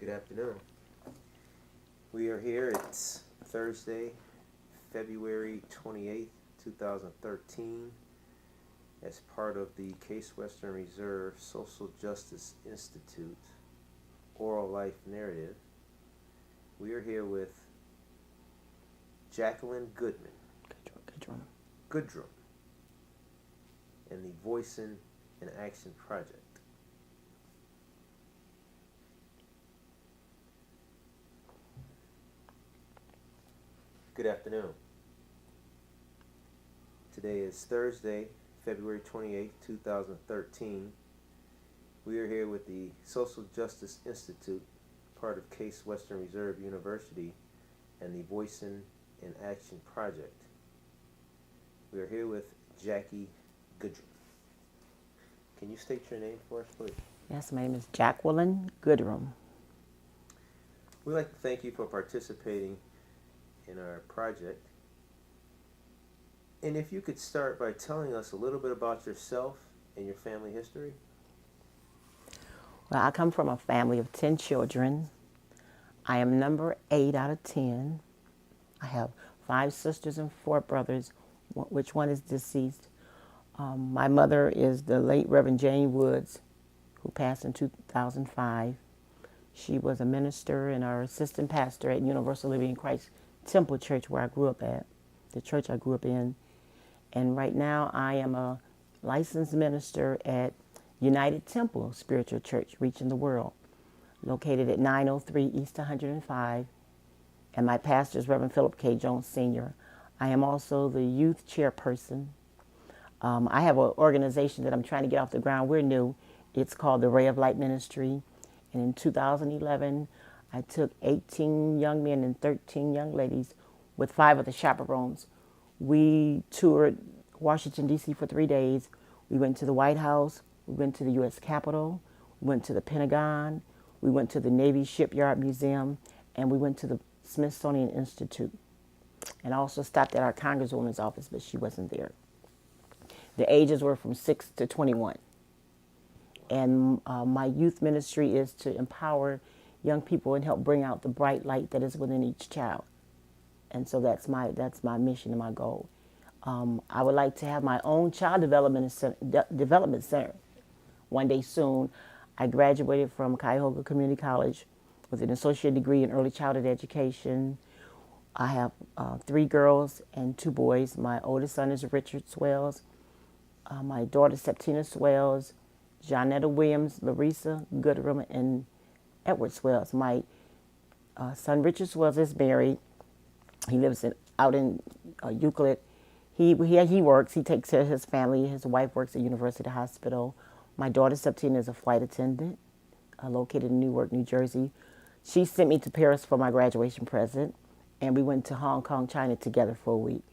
Good afternoon. We are here. It's Thursday, February 28th, 2013, as part of the Case Western Reserve Social Justice Institute Oral Life Narrative. We are here with Jacqueline Goodrum and the Voicing in Action Project. Good afternoon. Today is Thursday, February 28th, 2013. We are here with the Social Justice Institute, part of Case Western Reserve University, and the Voicing in Action Project. We are here with Jackie Goodrum. Can you state your name for us, please? Yes, my name is Jacqueline Goodrum. We'd like to thank you for participating in our project. And if you could start by telling us a little bit about yourself and your family history. Well, I come from a family of 10 children. I am number 8 out of 10. I have 5 sisters and 4 brothers, which one is deceased. My mother is the late Reverend Jane Woods, who passed in 2005. She was a minister and our assistant pastor at Universal Living Christ Temple Church, where I grew up at, the church I grew up in. And right now I am a licensed minister at United Temple Spiritual Church, Reaching the World, located at 903 East 105. And my pastor is Reverend Philip K. Jones Sr. I am also the youth chairperson. I have an organization that I'm trying to get off the ground. We're new. It's called the Ray of Light Ministry. And in 2011, I took 18 young men and 13 young ladies with 5 of the chaperones. We toured Washington, D.C. for 3 days. We went to the White House. We went to the U.S. Capitol. We went to the Pentagon. We went to the Navy Shipyard Museum. And we went to the Smithsonian Institute. And I also stopped at our Congresswoman's office, but she wasn't there. The ages were from 6 to 21. And my youth ministry is to empower young people and help bring out the bright light that is within each child. And so that's my mission and my goal. I would like to have my own child development center one day soon. I graduated from Cuyahoga Community College with an associate degree in early childhood education. I have 3 girls and 2 boys. My oldest son is Richard Swells. My daughter Septina Swells, Johnetta Williams, Larissa Goodrum, and Edward Swells. My son Richard Swells is married. He lives out in Euclid. He works. He takes care of his family. His wife works at University Hospital. My daughter Septina is a flight attendant located in Newark, New Jersey. She sent me to Paris for my graduation present, and we went to Hong Kong, China together for a week.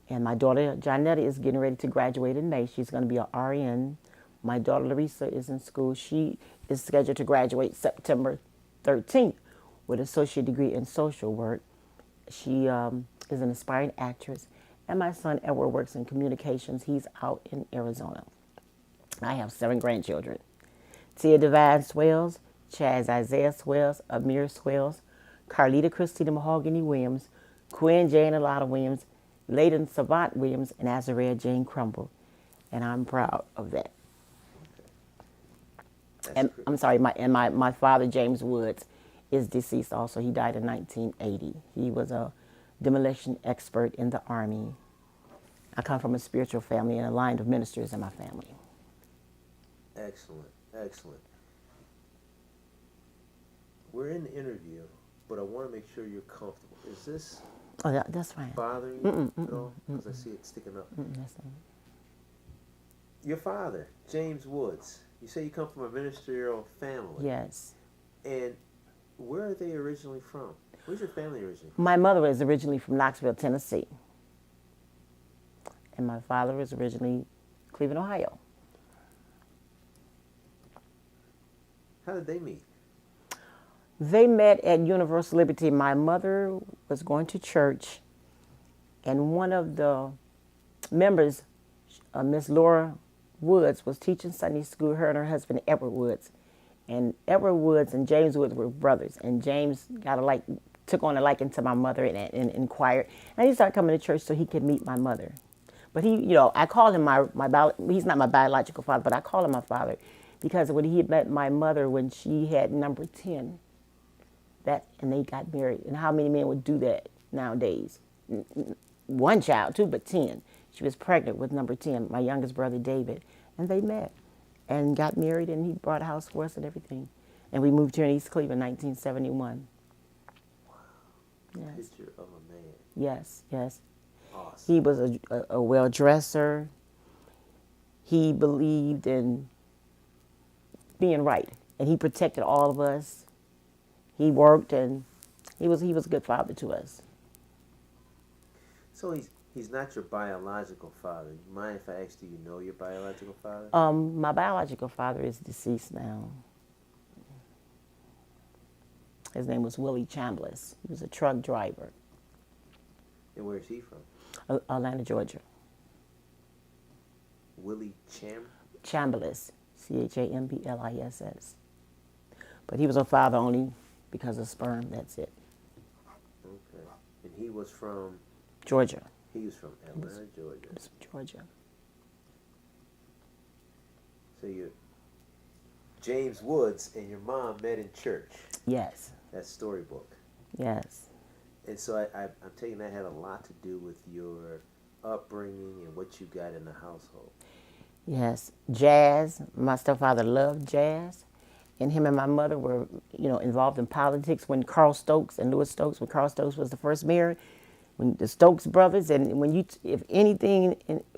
And my daughter Johnetta is getting ready to graduate in May. She's going to be an RN. My daughter Larissa is in school. She is scheduled to graduate September 13th with an associate degree in social work. She is an aspiring actress. And my son Edward works in communications. He's out in Arizona. I have 7 grandchildren. Tia Divine Swells, Chaz Isaiah Swells, Amir Swells, Carlita Christina Mahogany Williams, Quinn Jane Alana Williams, Layden Savant Williams, and Azariah Jane Crumble. And I'm proud of that. And I'm sorry, my father, James Woods, is deceased also. He died in 1980. He was a demolition expert in the Army. I come from a spiritual family and a line of ministers in my family. Excellent, excellent. We're in the interview, but I want to make sure you're comfortable. Is this that's fine. bothering you at all? Because I see it sticking up. That's fine. Your father, James Woods, you say you come from a ministerial family. Yes. And where are they originally from? Where's your family originally from? My mother is originally from Knoxville, Tennessee. And my father is originally Cleveland, Ohio. How did they meet? They met at Universal Liberty. My mother was going to church, and one of the members, Miss Laura Woods, was teaching Sunday school, her and her husband, Edward Woods. And Edward Woods and James Woods were brothers. And James took on a liking to my mother and inquired. And he started coming to church so he could meet my mother. But I call him he's not my biological father, but I call him my father because when he had met my mother when she had number 10, and they got married. And how many men would do that nowadays? One child, too, but 10. She was pregnant with number 10, my youngest brother, David. And they met and got married, and he bought a house for us and everything. And we moved here in East Cleveland in 1971. Wow. Yes. Picture of a man. Yes, yes. Awesome. He was a well-dresser. He believed in being right, and he protected all of us. He worked, and he was a good father to us. So he's not your biological father. You mind if I ask, do you know your biological father? My biological father is deceased now. His name was Willie Chambliss. He was a truck driver. And where's he from? Atlanta, Georgia. Willie Chambliss, Chambliss. But he was a father only because of sperm. That's it. Okay. And he was from? Georgia. He was from Atlanta, Georgia. He was from Georgia. So you, James Woods and your mom met in church. Yes. That's storybook. Yes. And so I'm taking that had a lot to do with your upbringing and what you got in the household. Yes. Jazz. My stepfather loved jazz. And him and my mother were, involved in politics when Carl Stokes and Louis Stokes, when Carl Stokes was the first mayor, when the Stokes brothers, and if anything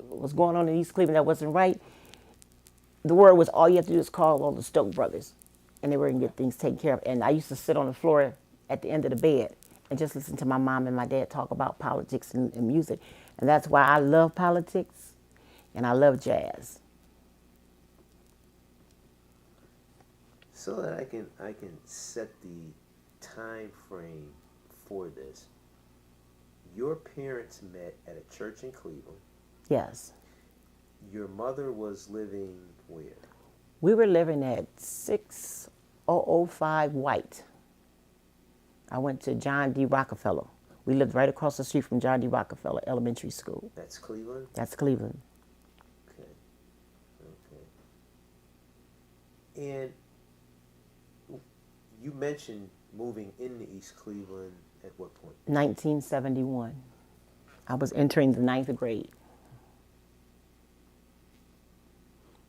was going on in East Cleveland that wasn't right, the word was all you have to do is call all the Stokes brothers, and they were going to get things taken care of. And I used to sit on the floor at the end of the bed and just listen to my mom and my dad talk about politics and music. And that's why I love politics and I love jazz. So that I can set the time frame for this. Your parents met at a church in Cleveland. Yes. Your mother was living where? We were living at 6005 White. I went to John D. Rockefeller. We lived right across the street from John D. Rockefeller Elementary School. That's Cleveland? That's Cleveland. Okay. And you mentioned moving into East Cleveland at what point? 1971. I was entering the 9th grade.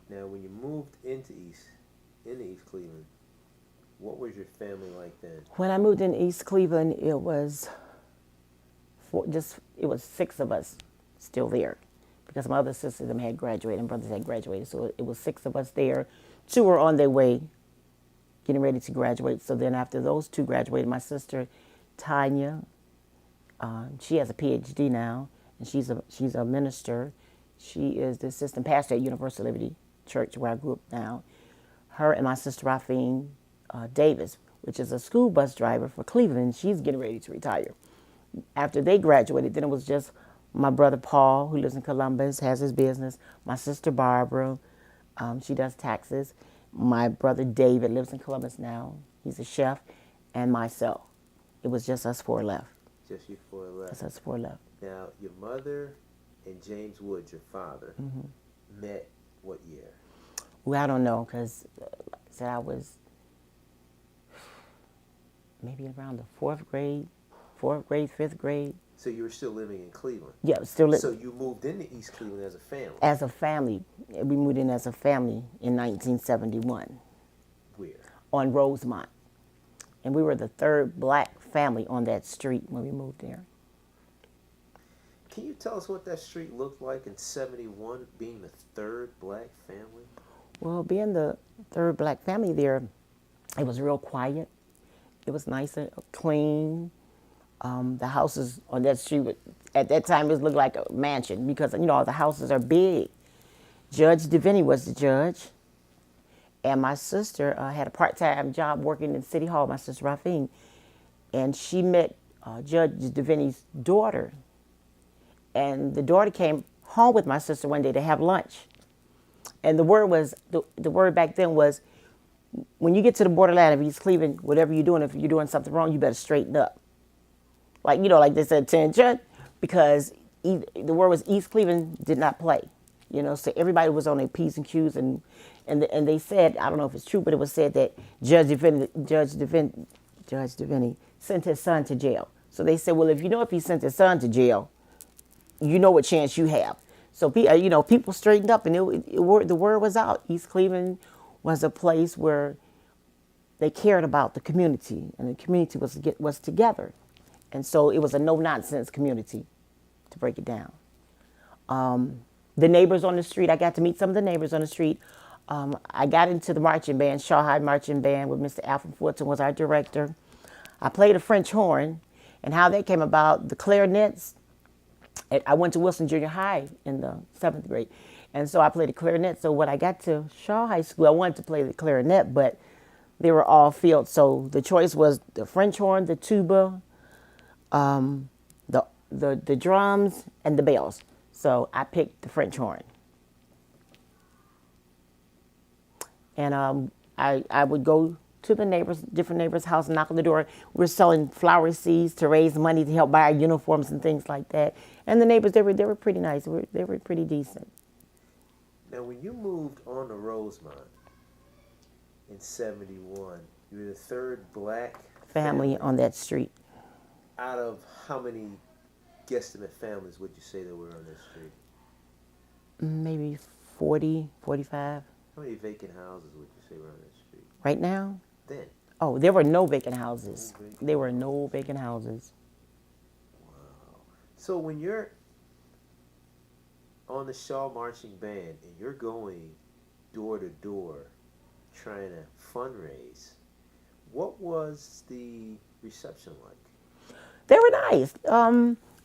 Now, when you moved into East Cleveland, what was your family like then? When I moved in East Cleveland, it was 6 of us still there, because my other sisters had graduated and brothers had graduated. So it was 6 of us there. 2 were on their way, getting ready to graduate. So then after those 2 graduated, my sister Tanya, she has a PhD now, and she's a minister. She is the assistant pastor at Universal Liberty Church, where I grew up now. Her and my sister Rafine Davis, which is a school bus driver for Cleveland, she's getting ready to retire. After they graduated, then it was just my brother Paul, who lives in Columbus, has his business. My sister Barbara, she does taxes. My brother David lives in Columbus now. He's a chef. And myself. It was just us 4 left. Just you 4 left. Just us 4 left. Now, your mother and James Woods, your father, met what year? Well, I don't know, because like I said, I was maybe around the 4th grade, 5th grade. So you were still living in Cleveland? Yeah, still living. So you moved into East Cleveland as a family? As a family. We moved in as a family in 1971. Where? On Rosemont. And we were the 3rd black family on that street when we moved there. Can you tell us what that street looked like in 71, being the 3rd black family? Well, being the 3rd black family there, it was real quiet. It was nice and clean. The houses on that street, at that time, it looked like a mansion because, the houses are big. Judge DeVinny was the judge. And my sister had a part-time job working in City Hall, my sister Rafine. And she met Judge DeVinny's daughter. And the daughter came home with my sister one day to have lunch. And the word back then was, when you get to the borderline of East Cleveland, whatever you're doing, if you're doing something wrong, you better straighten up. Like, like they said, attention, because the word was East Cleveland did not play. So everybody was on their P's and Q's, and they said, I don't know if it's true, but it was said that Judge Deviney sent his son to jail. So they said, well, if he sent his son to jail, you know what chance you have. So people straightened up, and the word was out. East Cleveland was a place where they cared about the community, and the community was together, and so it was a no nonsense community, to break it down. The neighbors on the street, I got to meet some of the neighbors on the street. I got into the marching band, Shaw High Marching Band, with Mr. Alfred Fulton was our director. I played a French horn, and how that came about, the clarinets. I went to Wilson Junior High in the 7th grade, and so I played the clarinet. So when I got to Shaw High School, I wanted to play the clarinet, but they were all filled. So the choice was the French horn, the tuba, the drums, and the bells. So I picked the French horn. And I would go to the different neighbors' house, knock on the door. We're selling flower seeds to raise money to help buy our uniforms and things like that. And the neighbors, they were pretty nice. They were pretty decent. Now, when you moved on to Rosemont in '71, you were the third black family on that street. Out of how many guesstimate families would you say there were on this street? Maybe 40, 45. How many vacant houses would you say were on this street? Right now? Then? Oh, there were no vacant houses. There were no vacant houses. Wow. So when you're on the Shaw Marching Band and you're going door to door trying to fundraise, what was the reception like? They were nice.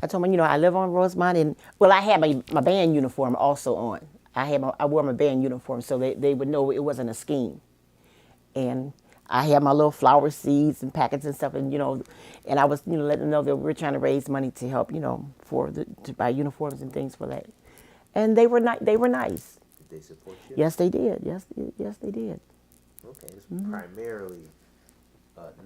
I told them, I live on Rosemont, and I had my band uniform also on. I wore my band uniform, so they would know it wasn't a scheme. And I had my little flower seeds and packets and stuff, and and I was letting them know that we were trying to raise money to help to buy uniforms and things for that. And they were nice. Did they support you? Yes, they did. Yes, they did. Okay, it's primarily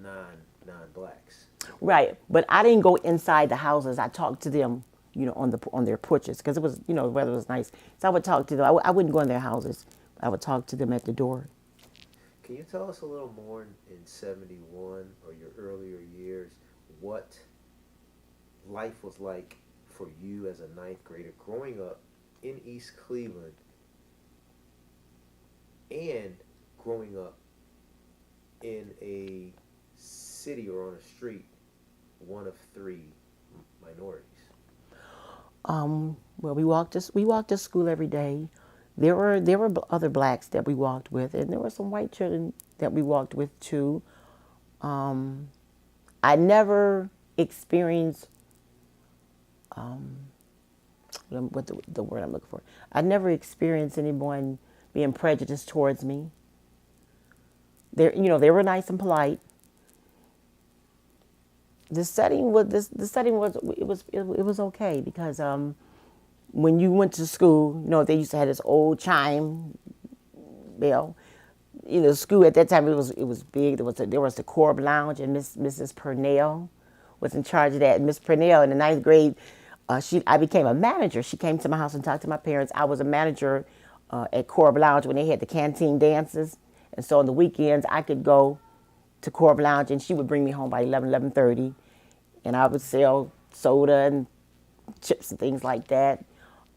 non-blacks. Right, but I didn't go inside the houses. I talked to them, on their porches, because it was, the weather was nice. So I would talk to them. I wouldn't go in their houses. I would talk to them at the door. Can you tell us a little more in '71 or your earlier years what life was like for you as a 9th grader growing up in East Cleveland and growing up in a city or on a street, one of 3 minorities? Well, we walked to school every day. There were other blacks that we walked with, and there were some white children that we walked with too. I never experienced what the word I'm looking for. I never experienced anyone being prejudiced towards me. They were nice and polite. The setting was okay, because when you went to school, they used to have this old chime bell. School at that time it was big. There was the Corb Lounge, and Mrs. Purnell was in charge of that. Miss Purnell in the 9th grade, I became a manager. She came to my house and talked to my parents. I was a manager at Corb Lounge when they had the canteen dances, and so on the weekends I could go to Corb Lounge, and she would bring me home by 11:30, and I would sell soda and chips and things like that.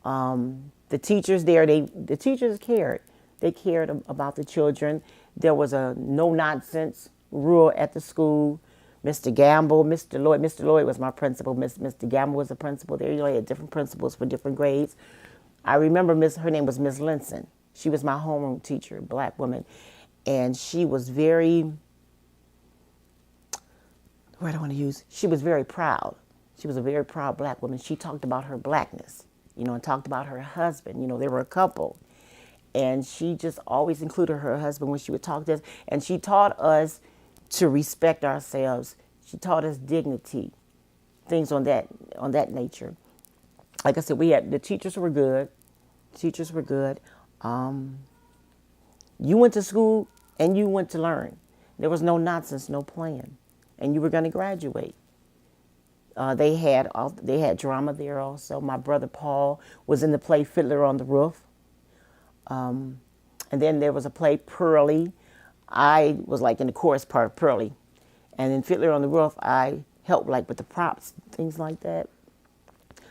The teachers there, the teachers cared. They cared about the children. There was a no-nonsense rule at the school. Mr. Gamble, Mr. Lloyd was my principal. Mr. Gamble was the principal there. They had different principals for different grades. I remember her name was Miss Linson. She was my homeroom teacher, black woman. And she was very, what do I want to use? She was very proud. She was a very proud black woman. She talked about her blackness, and talked about her husband. They were a couple. And she just always included her husband when she would talk to us. And she taught us to respect ourselves. She taught us dignity, things on that nature. Like I said, the teachers were good. You went to school and you went to learn. There was no nonsense, no playing, and you were going to graduate. They had drama there also. My brother Paul was in the play Fiddler on the Roof, and then there was a play Pearlie. I was like in the chorus part of Pearlie, and in Fiddler on the Roof I helped like with the props, things like that.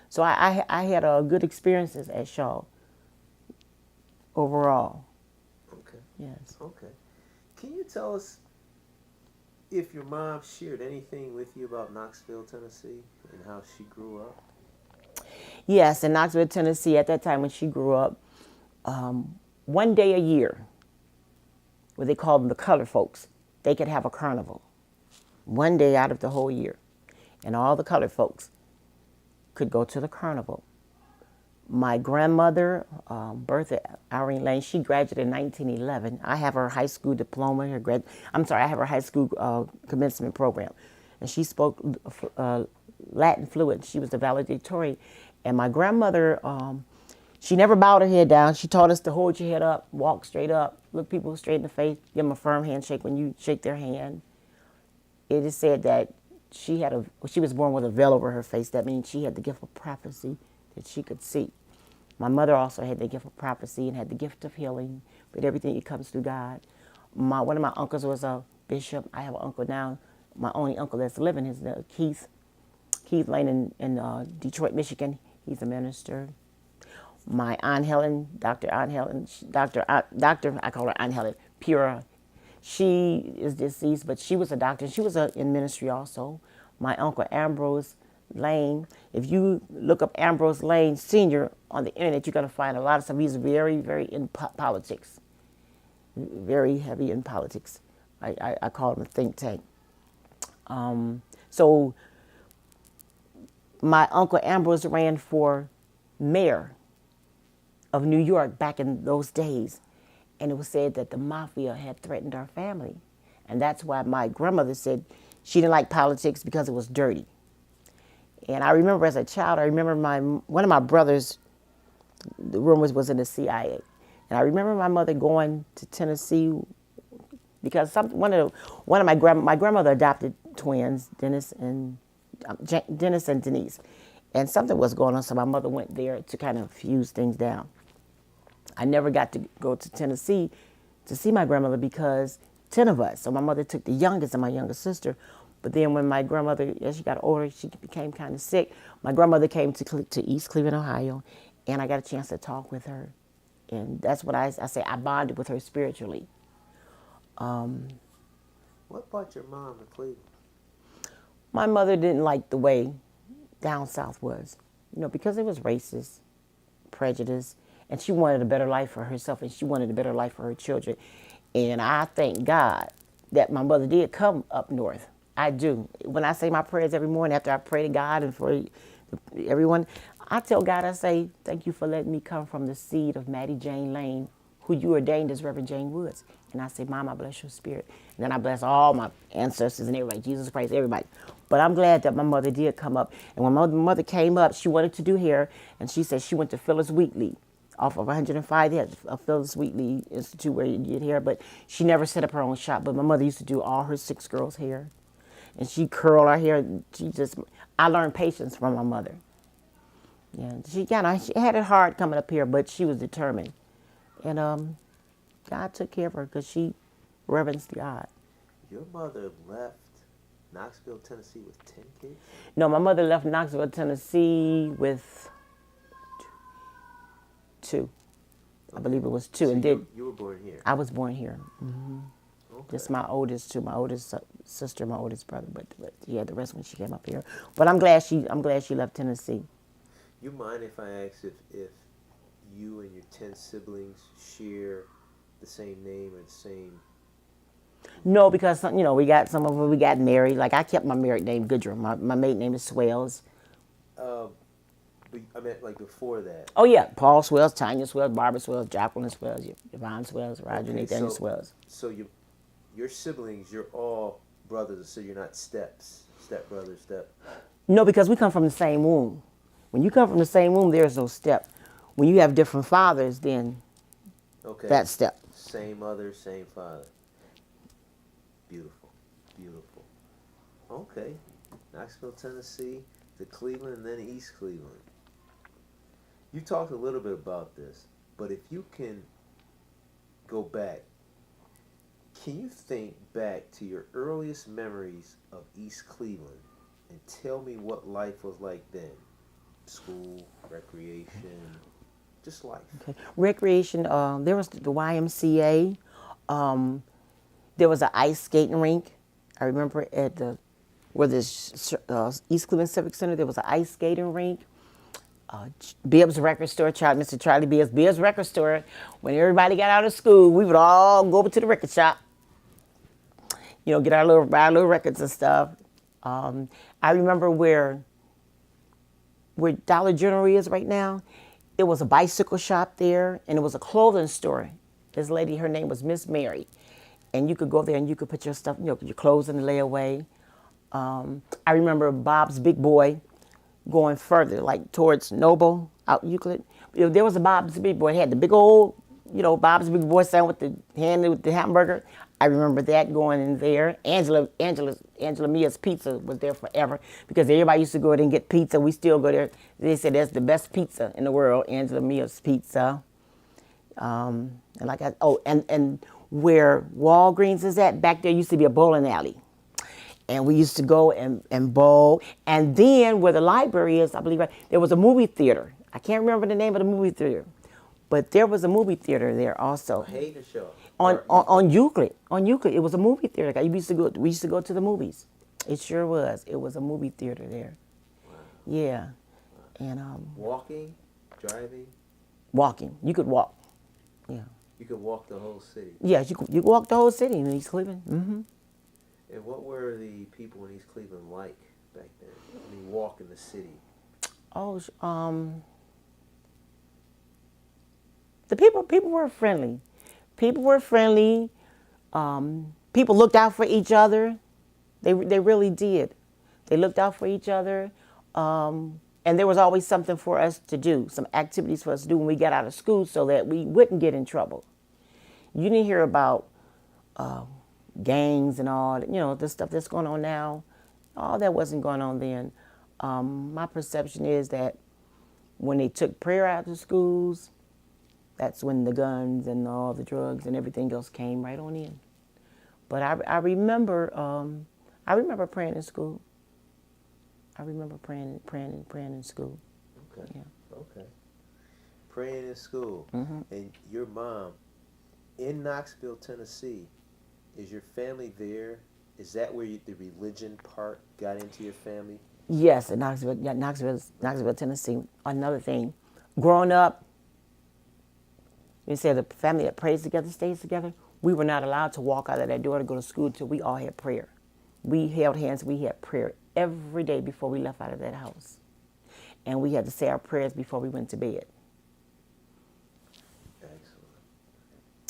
So I had good experiences at Shaw overall. Okay. Yes. Okay. Can you tell us if your mom shared anything with you about Knoxville, Tennessee, and how she grew up? Yes, in Knoxville, Tennessee, at that time when she grew up, one day a year, what they called them the colored folks, they could have a carnival. One day out of the whole year. And all the colored folks could go to the carnival. My grandmother, Bertha Irene Lane, she graduated in 1911. I have her high school diploma. I have her high school commencement program. And she spoke Latin fluent. She was the valedictorian. And my grandmother, she never bowed her head down. She taught us to hold your head up, walk straight up, look people straight in the face, give them a firm handshake when you shake their hand. It is said that she was born with a veil over her face. That means she had the gift of prophecy that she could see. My mother also had the gift of prophecy and had the gift of healing, but everything it comes through God. One of my uncles was a bishop. I have an uncle now. My only uncle that's living is Keith Lane in Detroit, Michigan. He's a minister. My Aunt Helen, Dr. Aunt Helen, I call her Aunt Helen, Pura. She is deceased, but she was a doctor. She was in ministry also. My uncle Ambrose Lane. If you look up Ambrose Lane Sr. on the internet, you're going to find a lot of stuff. He's very, very in politics, very heavy in politics. I call him a think tank. So my uncle Ambrose ran for mayor of New York back in those days. And it was said that the mafia had threatened our family. And that's why my grandmother said she didn't like politics because it was dirty. And I remember as a child, one of my brothers, the rumors was in the CIA. And I remember my mother going to Tennessee because my grandmother adopted twins, Dennis and Denise. And something was going on, so my mother went there to kind of fuse things down. I never got to go to Tennessee to see my grandmother because 10 of us. So my mother took the youngest and my younger sister. But then when my grandmother, as she got older, she became kind of sick. My grandmother came to East Cleveland, Ohio, and I got a chance to talk with her. And that's what I say, I bonded with her spiritually. What brought your mom to Cleveland? My mother didn't like the way down south was, because it was racist, prejudice. And she wanted a better life for herself, and she wanted a better life for her children. And I thank God that my mother did come up north. I do. When I say my prayers every morning after I pray to God and for everyone, I tell God, I say, thank you for letting me come from the seed of Maddie Jane Lane, who you ordained as Reverend Jane Woods. And I say, Mom, I bless your spirit. And then I bless all my ancestors and everybody, Jesus Christ, everybody. But I'm glad that my mother did come up. And when my mother came up, she wanted to do hair, and she said she went to Phyllis Wheatley. Off of 105, they had a Phyllis Wheatley Institute where you get hair, but she never set up her own shop. But my mother used to do all her 6 girls' hair, and she curled our hair. I learned patience from my mother. Yeah, she had it hard coming up here, but she was determined, and God took care of her because she reverenced God. Your mother left Knoxville, Tennessee with 10 kids? No, my mother left Knoxville, Tennessee with 2. I believe it was 2. So and you were born here? I was born here. Mm-hmm. Okay. Just my oldest sister, my oldest brother, but yeah, the rest when she came up here. But I'm glad she left Tennessee. You mind if I ask if you and your 10 siblings share the same name and same? No, because we got married. Like I kept my married name Goodrum. My maiden name is Swells. I meant like before that. Oh yeah, Paul Swells, Tanya Swells, Barbara Swells, Jacqueline Swells, Yvonne Swells, Roger Nathaniel Swells. So your siblings, you're all brothers, so you're not step brothers. No, because we come from the same womb. When you come from the same womb, there's no step. When you have different fathers, then that's step. Same mother, same father. Beautiful, beautiful. Okay, Knoxville, Tennessee, to Cleveland, and then East Cleveland. You talked a little bit about this, but if you can go back, can you think back to your earliest memories of East Cleveland and tell me what life was like then? School, recreation, just life. Okay. Recreation, there was the YMCA. There was an ice skating rink. I remember at the where the East Cleveland Civic Center, there was an ice skating rink. Bibbs Record Store, Mr. Charlie Bibbs Record Store. When everybody got out of school, we would all go over to the record shop. Get buy our little records and stuff. I remember where Dollar General is right now. It was a bicycle shop there, and it was a clothing store. This lady, her name was Miss Mary, and you could go there and you could put your stuff, your clothes in the layaway. I remember Bob's Big Boy going further, like towards Noble, out Euclid. There was a Bob's Big Boy. It had the big old, Bob's Big Boy sign with the hand with the hamburger. I remember that going in there. Angela Mia's Pizza was there forever because everybody used to go there and get pizza. We still go there. They said that's the best pizza in the world, Angela Mia's Pizza. And where Walgreens is at, back there used to be a bowling alley. And we used to go and bowl. And then where the library is, I believe, there was a movie theater. I can't remember the name of the movie theater. But there was a movie theater there also. Hayden Show. On Euclid. On Euclid. It was a movie theater. We used to go to the movies. It sure was. It was a movie theater there. Wow. Yeah. Wow. And walking, driving? Walking. You could walk. Yeah. You could walk the whole city. Yeah, you could walk the whole city in East Cleveland. Mm-hmm. And what were the people in East Cleveland like back then? I mean, walking the city. Oh, the people were friendly. People were friendly. People looked out for each other. They really did. They looked out for each other. And there was always something for us to do, some activities for us to do when we got out of school so that we wouldn't get in trouble. You didn't hear about gangs and all, the stuff that's going on now. All that wasn't going on then. My perception is that when they took prayer out of schools, that's when the guns and all the drugs and everything else came right on in. But I remember praying in school. I remember praying in school. Okay. Yeah. Okay. Praying in school. Mm-hmm. And your mom in Knoxville, Tennessee, is your family there? Is that where the religion part got into your family? Yes, in Knoxville, Tennessee. Another thing, growing up, you say the family that prays together stays together. We were not allowed to walk out of that door to go to school until we all had prayer. We held hands. We had prayer every day before we left out of that house, and we had to say our prayers before we went to bed. Excellent.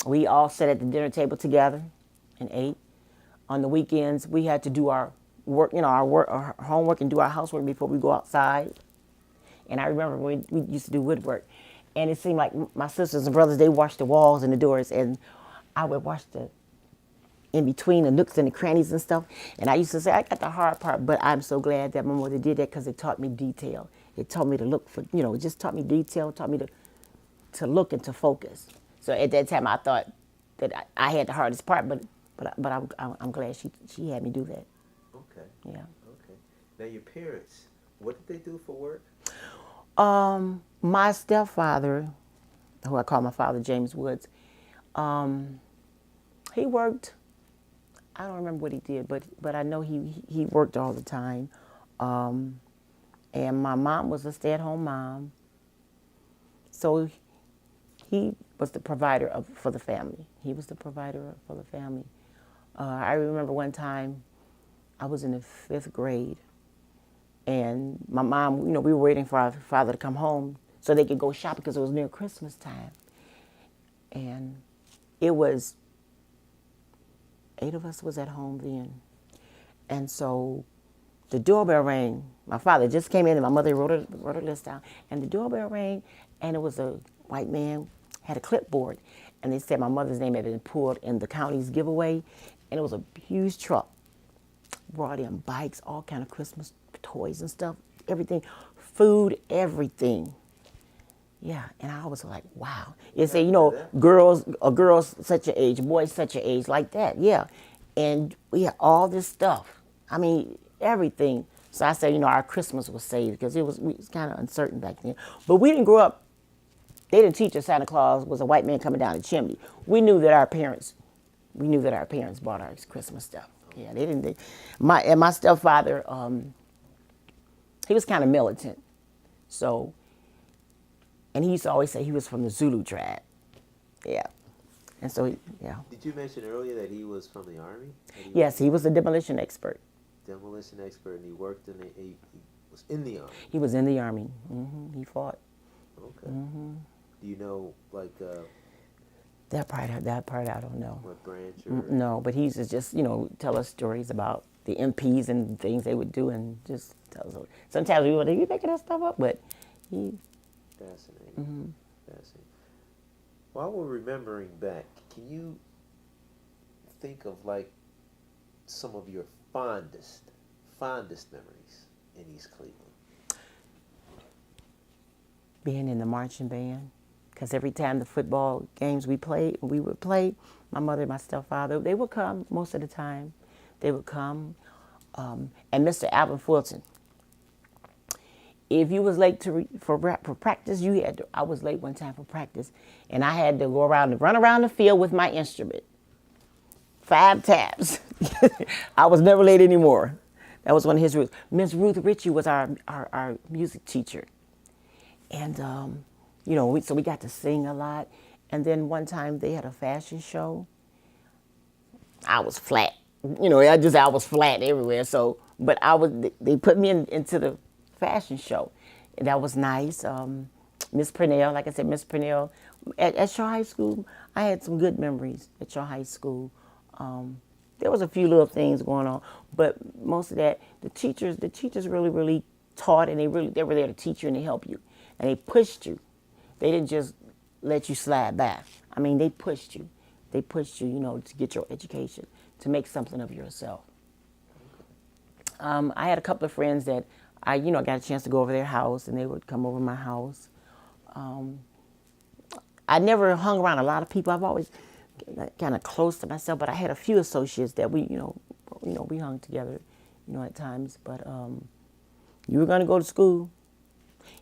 We all sat at the dinner table together and ate. On the weekends, we had to do our work, our homework and do our housework before we go outside. And I remember when we used to do woodwork, and it seemed like my sisters and brothers, they washed the walls and the doors, and I would wash the in between the nooks and the crannies and stuff. And I used to say, I got the hard part, but I'm so glad that my mother did that because it taught me detail. It taught me to look for, it just taught me detail, taught me to look and to focus. So at that time, I thought that I had the hardest part, but I'm glad she had me do that. Okay. Yeah. Okay. Now your parents, what did they do for work? My stepfather, who I call my father, James Woods, he worked. I don't remember what he did, but I know he worked all the time. And my mom was a stay-at-home mom. So he was the provider for the family. He was the provider for the family. I remember one time I was in the 5th grade, and my mom, we were waiting for our father to come home so they could go shopping because it was near Christmas time. And it was 8 of us was at home then. And so the doorbell rang. My father just came in and my mother wrote a list down. And the doorbell rang, and it was a white man, had a clipboard. and they said my mother's name had been pulled in the county's giveaway, and it was a huge truck. Brought in bikes, all kind of Christmas toys and stuff, everything, food, everything. Yeah, and I was like, wow. It said, girls such an age, boys such an age, like that. Yeah, and we had all this stuff. I mean, everything. So I said, our Christmas was saved because it was kind of uncertain back then. But we didn't grow up. They didn't teach us Santa Claus was a white man coming down the chimney. We knew that our parents bought our Christmas stuff. Yeah, they didn't. My stepfather, he was kind of militant, so, and he used to always say he was from the Zulu tribe. Yeah, and so yeah. Did you mention earlier that he was from the Army? Yes, he was a demolition expert. Demolition expert, and he worked he was in the Army. He was in the Army. He fought. Okay. Do you know That part I don't know. what branch? Or? No, but he used to just tell us stories about the MPs and things they would do, and just tell us. Sometimes we would, are you making that stuff up? But he. Fascinating. Fascinating. While we're remembering back, can you think of like some of your fondest memories in East Cleveland? Being in the marching band, because every time the football games we would play, my mother and my stepfather, they would come most of the time. They would come, and Mr. Alvin Fulton. If you was late for practice, I was late one time for practice, and I had to run around the field with my instrument. 5 taps. I was never late anymore. That was one of his rules. Miss Ruth Ritchie was our music teacher. And, so we got to sing a lot. And then one time they had a fashion show. I was flat. I was flat everywhere. So, but they put me into the fashion show. And that was nice. Miss Purnell, like I said, Miss Purnell. At Shaw High School, I had some good memories at Shaw High School. There was a few little things going on, but most of that, the teachers really, really taught, and they were there to teach you and to help you. And they pushed you. They didn't just let you slide by. I mean, they pushed you. They pushed you, to get your education, to make something of yourself. I had a couple of friends that I got a chance to go over their house, and they would come over my house. I never hung around a lot of people. I've always kind of close to myself, but I had a few associates that we hung together, at times. But you were going to go to school.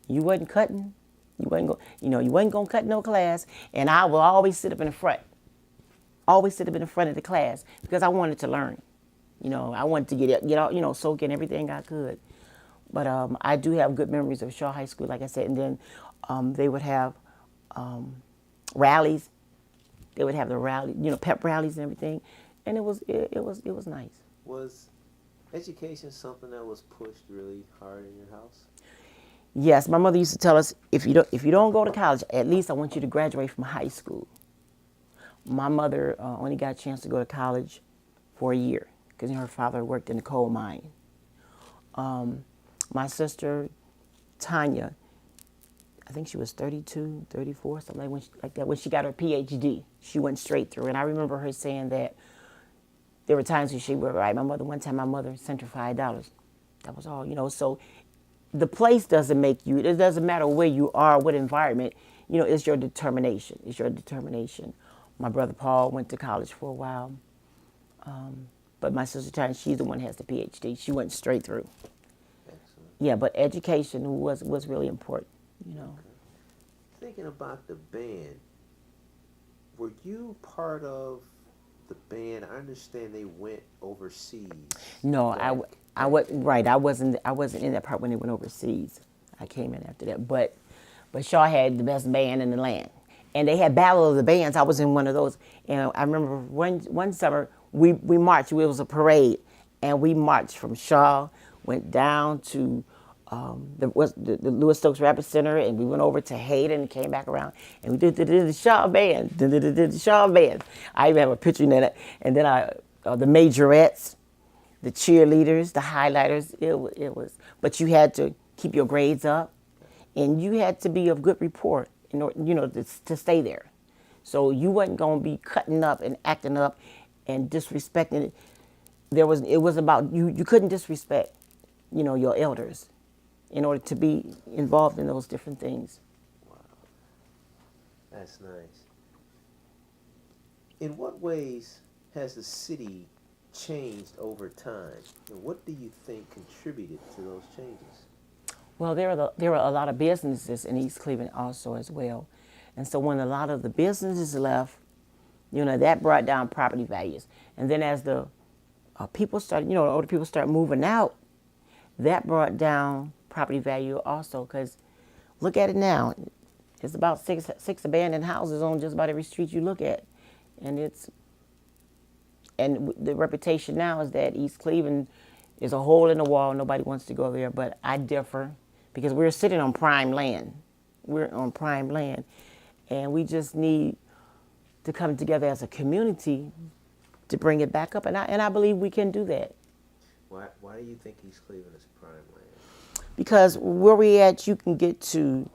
You wasn't cutting. You wasn't going to cut no class. And I will always sit up in the front. Always sit up in the front of the class because I wanted to learn. I wanted to get out, soak in everything I could. But I do have good memories of Shaw High School, like I said. And then they would have rallies. They would have the rally, pep rallies and everything. And it was nice. Was education something that was pushed really hard in your house? Yes, my mother used to tell us, if you don't go to college, at least I want you to graduate from high school. My mother only got a chance to go to college for a year because her father worked in the coal mine. My sister, Tanya, I think she was 32, 34, something like that. When she got her PhD, she went straight through. And I remember her saying that there were times when she would write. One time my mother sent her $5. That was all, So the place doesn't make you. It doesn't matter where you are, what environment. It's your determination. It's your determination. My brother Paul went to college for a while. But my sister Tanya, she's the one who has the PhD. She went straight through. Excellent. Yeah, but education was really important. Okay. Thinking about the band, were you part of the band? I understand they went overseas. No, I wasn't in that part when they went overseas. I came in after that. But Shaw had the best band in the land, and they had Battle of the Bands. I was in one of those, and I remember one summer we marched. It was a parade, and we marched from Shaw, went down to the Lewis Stokes Rapid Center, and we went over to Hayden and came back around, and we did the Shaw Band, the Shaw Band. I even have a picture in that. And then the majorettes, the cheerleaders, the highlighters. It was, but you had to keep your grades up, and you had to be of good report in order, to stay there. So you wasn't gonna be cutting up and acting up and disrespecting it. It was about you. You couldn't disrespect, your elders, in order to be involved in those different things. Wow, that's nice. In what ways has the city changed over time, and what do you think contributed to those changes? Well, there were a lot of businesses in East Cleveland also as well, and so when a lot of the businesses left, that brought down property values. And then as the people started, the older people start moving out, that brought down property value also. Because look at it now, it's about six abandoned houses on just about every street you look at, and the reputation now is that East Cleveland is a hole in the wall. Nobody wants to go there, but I differ because we're sitting on prime land. We're on prime land, and we just need to come together as a community to bring it back up, and I believe we can do that. Why do you think East Cleveland is prime land? Because where we at, you can get to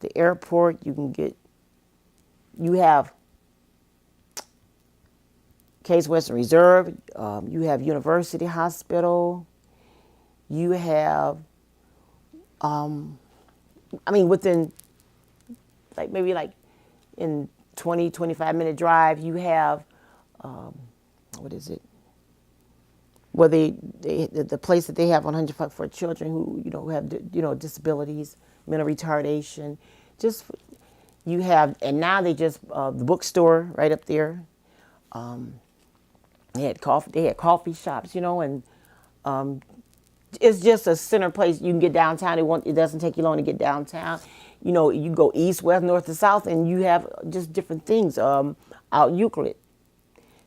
the airport. You have Case Western Reserve. You have University Hospital. You have, within maybe in 20, 25-minute drive, you have, what is it? Well, the place that they have 100 for children who have disabilities, mental retardation. Just you have, and now they just the bookstore right up there. They had coffee shops, and it's just a center place. You can get downtown. It doesn't take you long to get downtown. You go east, west, north, to south, and you have just different things out Euclid.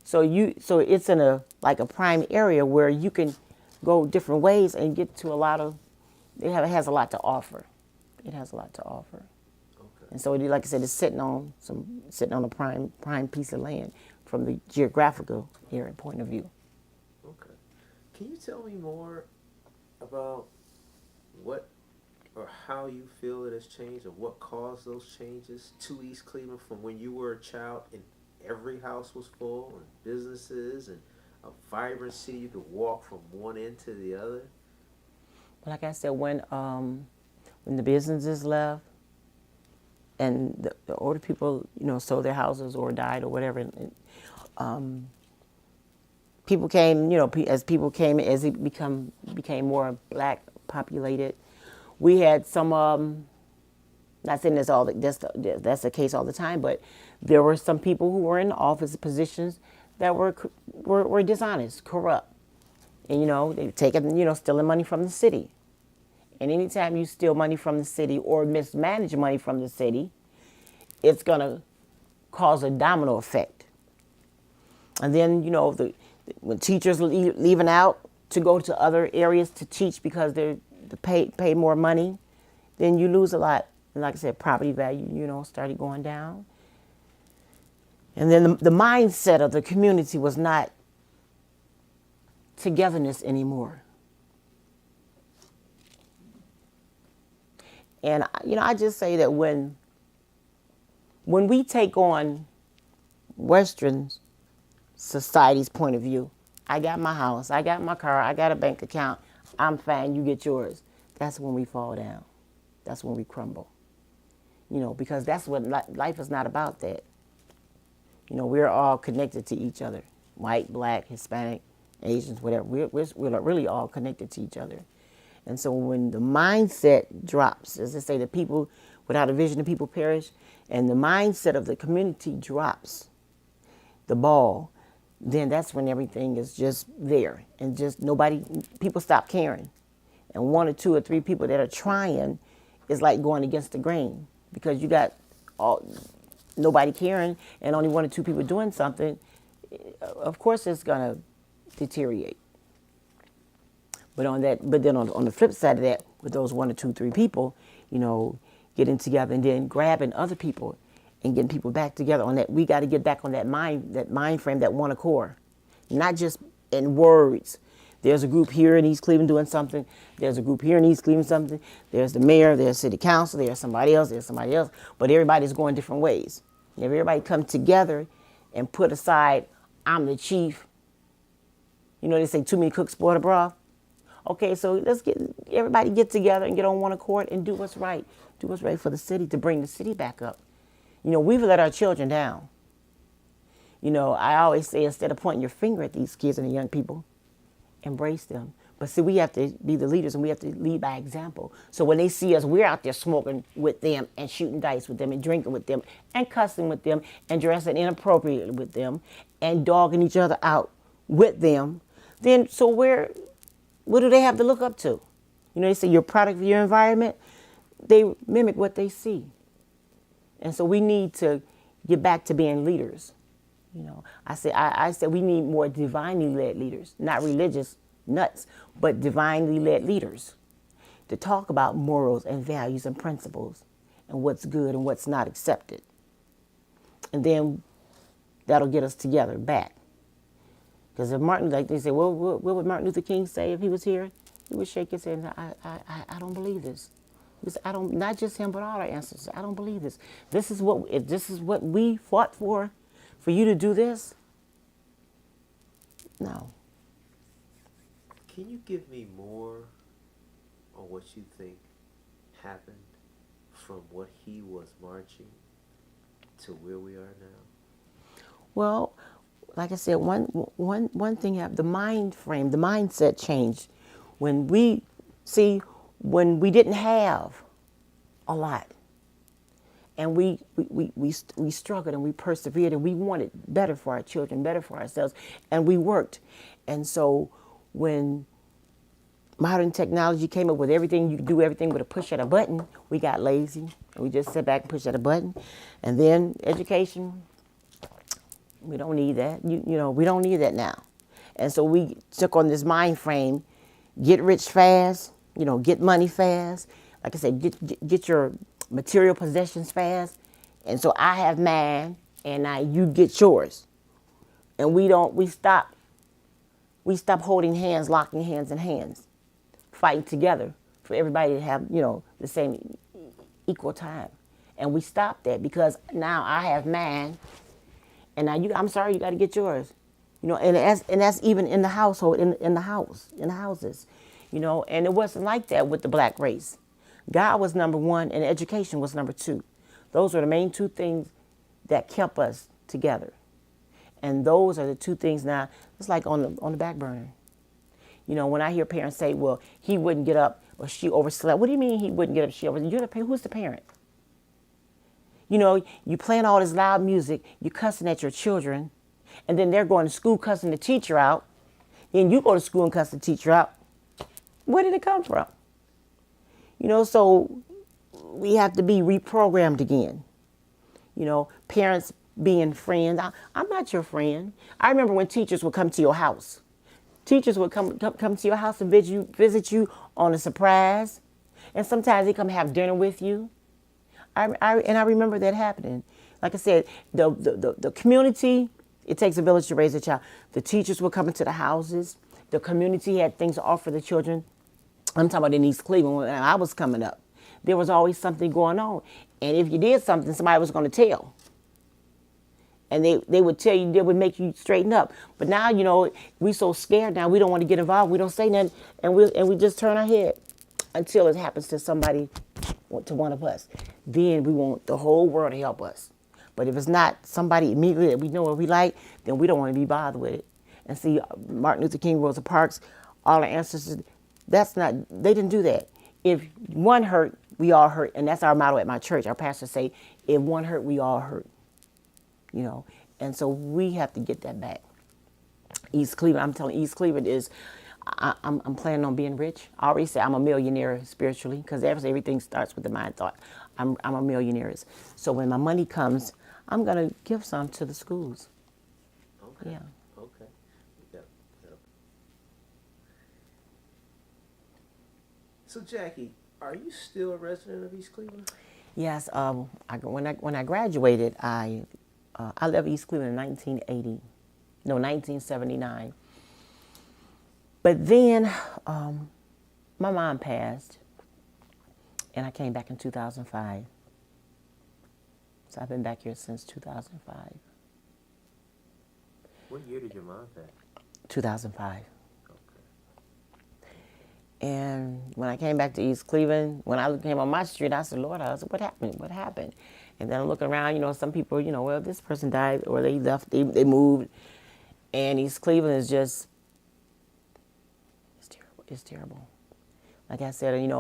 So it's in a prime area where you can go different ways and get to a lot of. It has a lot to offer. It has a lot to offer. Okay. And so, like I said, it's sitting on a prime piece of land from the geographical area point of view. Okay. Can you tell me more about what or how you feel it has changed, or what caused those changes to East Cleveland from when you were a child and every house was full and businesses and a vibrant city, you could walk from one end to the other? Like I said, when the businesses left and the older people, sold their houses or died or whatever, people came, as it became more black populated. We had some, not saying that's the case all the time, but there were some people who were in office positions that were dishonest, corrupt, and they were taking, stealing money from the city. And anytime you steal money from the city or mismanage money from the city, it's gonna cause a domino effect. And then when teachers leaving out to go to other areas to teach because they pay more money, then you lose a lot. And like I said, property value, started going down. And then the mindset of the community was not togetherness anymore. And I just say that when we take on Western society's point of view, I got my house, I got my car, I got a bank account, I'm fine, you get yours. That's when we fall down. That's when we crumble. Because that's what life is not about that. We're all connected to each other. White, black, Hispanic, Asians, whatever. We're really all connected to each other. And so when the mindset drops, as they say, the people without a vision, the people perish, and the mindset of the community drops the ball, then that's when everything is just there. And just people stop caring. And one or two or three people that are trying is like going against the grain, because you got nobody caring and only one or two people doing something. Of course it's gonna deteriorate. But then on the flip side of that, with those one or two, three people, getting together and then grabbing other people and getting people back together on that, we got to get back on that mind frame, that one accord, not just in words. There's a group here in East Cleveland doing something. There's a group here in East Cleveland something. There's the mayor. There's city council. There's somebody else. But everybody's going different ways. If everybody come together and put aside, I'm the chief. You know, they say too many cooks spoil the broth. Okay, so let's everybody get together and get on one accord and do what's right. Do what's right for the city to bring the city back up. You know, we've let our children down. You know, I always say instead of pointing your finger at these kids and the young people, embrace them. But see, we have to be the leaders and we have to lead by example. So when they see us, we're out there smoking with them and shooting dice with them and drinking with them and cussing with them and dressing inappropriately with them and dogging each other out with them. Then, so what do they have to look up to? You know, they say you're a product of your environment. They mimic what they see. And so we need to get back to being leaders. You know, I said we need more divinely led leaders, not religious nuts, but divinely led leaders to talk about morals and values and principles and what's good and what's not accepted. And then that'll get us together back. Because if Martin, like they say, well, what would Martin Luther King say if he was here? He would shake his head and say, I don't believe this. Not just him, but all our ancestors. I don't believe this. If this is what we fought for you to do this? No. Can you give me more on what you think happened from what he was marching to where we are now? Well, like I said, one thing happened, the mind frame, the mindset changed. When we didn't have a lot, and we struggled and we persevered and we wanted better for our children, better for ourselves, and we worked. And so when modern technology came up with everything, you could do everything with a push of a button, we got lazy and we just sat back and pushed at a button. And then education, we don't need that. You know, we don't need that now. And so we took on this mind frame, get rich fast, you know, get money fast. Like I said, get your material possessions fast. And so I have mine and now you get yours. And we stop holding hands, locking hands in hands, fighting together for everybody to have, you know, the same equal time. And we stop that because now I have mine and now I'm sorry, you got to get yours. You know, and that's even in the household, in the houses, you know, and it wasn't like that with the black race. God was number one and education was number two. Those were the main two things that kept us together. And those are the two things now, it's like on the back burner. You know, when I hear parents say, well, he wouldn't get up or she overslept. What do you mean he wouldn't get up, she overslept? You're the parent. Who's the parent? You know, you playing all this loud music, you cussing at your children, and then they're going to school cussing the teacher out. Then you go to school and cuss the teacher out. Where did it come from? You know, so we have to be reprogrammed again. You know, parents being friends. I'm not your friend. I remember when teachers would come to your house. Teachers would come to your house and visit you on a surprise. And sometimes they come have dinner with you. I remember that happening. Like I said, the community, it takes a village to raise a child. The teachers would come into the houses. The community had things to offer the children. I'm talking about in East Cleveland when I was coming up. There was always something going on. And if you did something, somebody was going to tell. And they would tell you, they would make you straighten up. But now, you know, we so scared now, we don't want to get involved. We don't say nothing, and we just turn our head until it happens to somebody, to one of us. Then we want the whole world to help us. But if it's not somebody immediately that we know or we like, then we don't want to be bothered with it. And see, Martin Luther King, Rosa Parks, all our ancestors, they didn't do that. If one hurt, we all hurt. And that's our motto at my church. Our pastors say, if one hurt, we all hurt. You know, and so we have to get that back. East Cleveland, I'm telling you, East Cleveland is, I'm planning on being rich. I already said I'm a millionaire spiritually because everything starts with the mind thought. I'm a millionaire. So when my money comes, I'm going to give some to the schools. Okay. Yeah. Okay. Yep. So Jackie, are you still a resident of East Cleveland? Yes. When I graduated, I left East Cleveland in 1979. But then my mom passed, and I came back in 2005. So I've been back here since 2005. What year did your mom pass? 2005. Okay. And when I came back to East Cleveland, when I came on my street, I said, Lord, I said, what happened? What happened? And then I'm looking around, some people, well, this person died or they left, they moved. And East Cleveland is just, it's terrible. It's terrible. Like I said,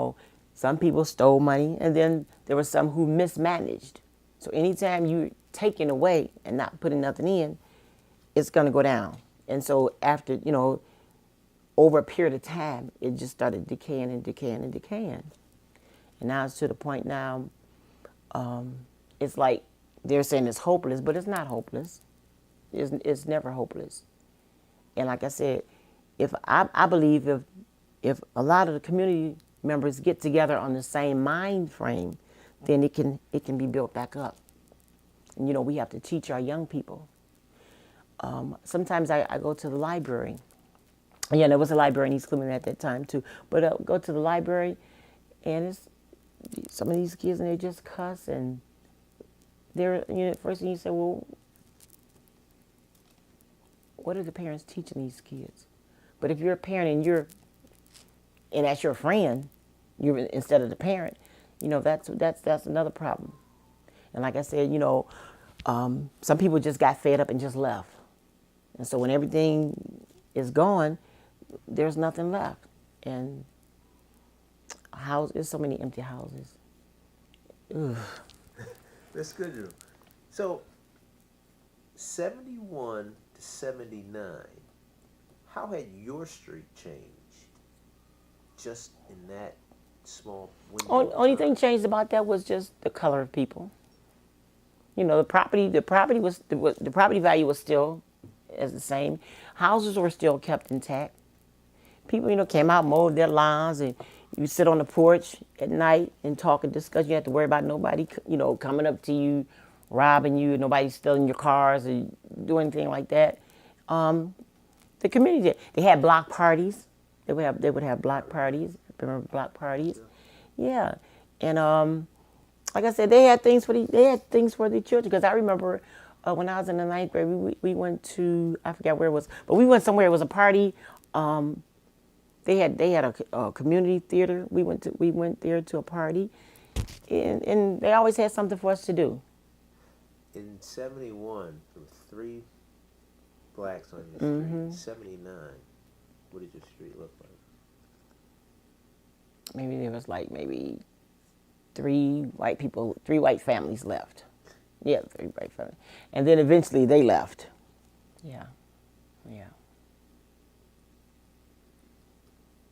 some people stole money and then there were some who mismanaged. So anytime you're taking away and not putting nothing in, it's going to go down. And so after, over a period of time, it just started decaying and decaying and decaying. And now it's to the point now, it's like they're saying it's hopeless, but it's not hopeless. It's never hopeless. And like I said, I believe if a lot of the community members get together on the same mind frame, then it can be built back up. And we have to teach our young people. Sometimes I go to the library. Yeah, there was a library in East Cleveland at that time too. But I go to the library, and it's some of these kids, and they just cuss, and they're first thing you say, well, what are the parents teaching these kids? But if you're a parent and that's your friend, you're instead of the parent, that's another problem. And like I said, some people just got fed up and just left. And so when everything is gone, there's nothing left. And there's so many empty houses. Ugh. That's good. So, 71 to 79, how had your street changed just in that small window? Only thing changed about that was just the color of people. The property value was still as the same. Houses were still kept intact. People, came out, mowed their lawns, and you sit on the porch at night and talk and discuss. You didn't have to worry about nobody, coming up to you, robbing you, nobody stealing your cars or doing anything like that. The community, they had block parties. They would have block parties. Remember block parties? Yeah. And like I said, they had things for the children. Because I remember when I was in the ninth grade, we went to, I forgot where it was, but we went somewhere. It was a party. They had a community theater. We went there to a party, and they always had something for us to do. In 71, there were 3 blacks on your street. In 79, what did your street look like? Maybe there was maybe 3 white families left. Yeah, 3 white families. And then eventually they left. Yeah. Yeah.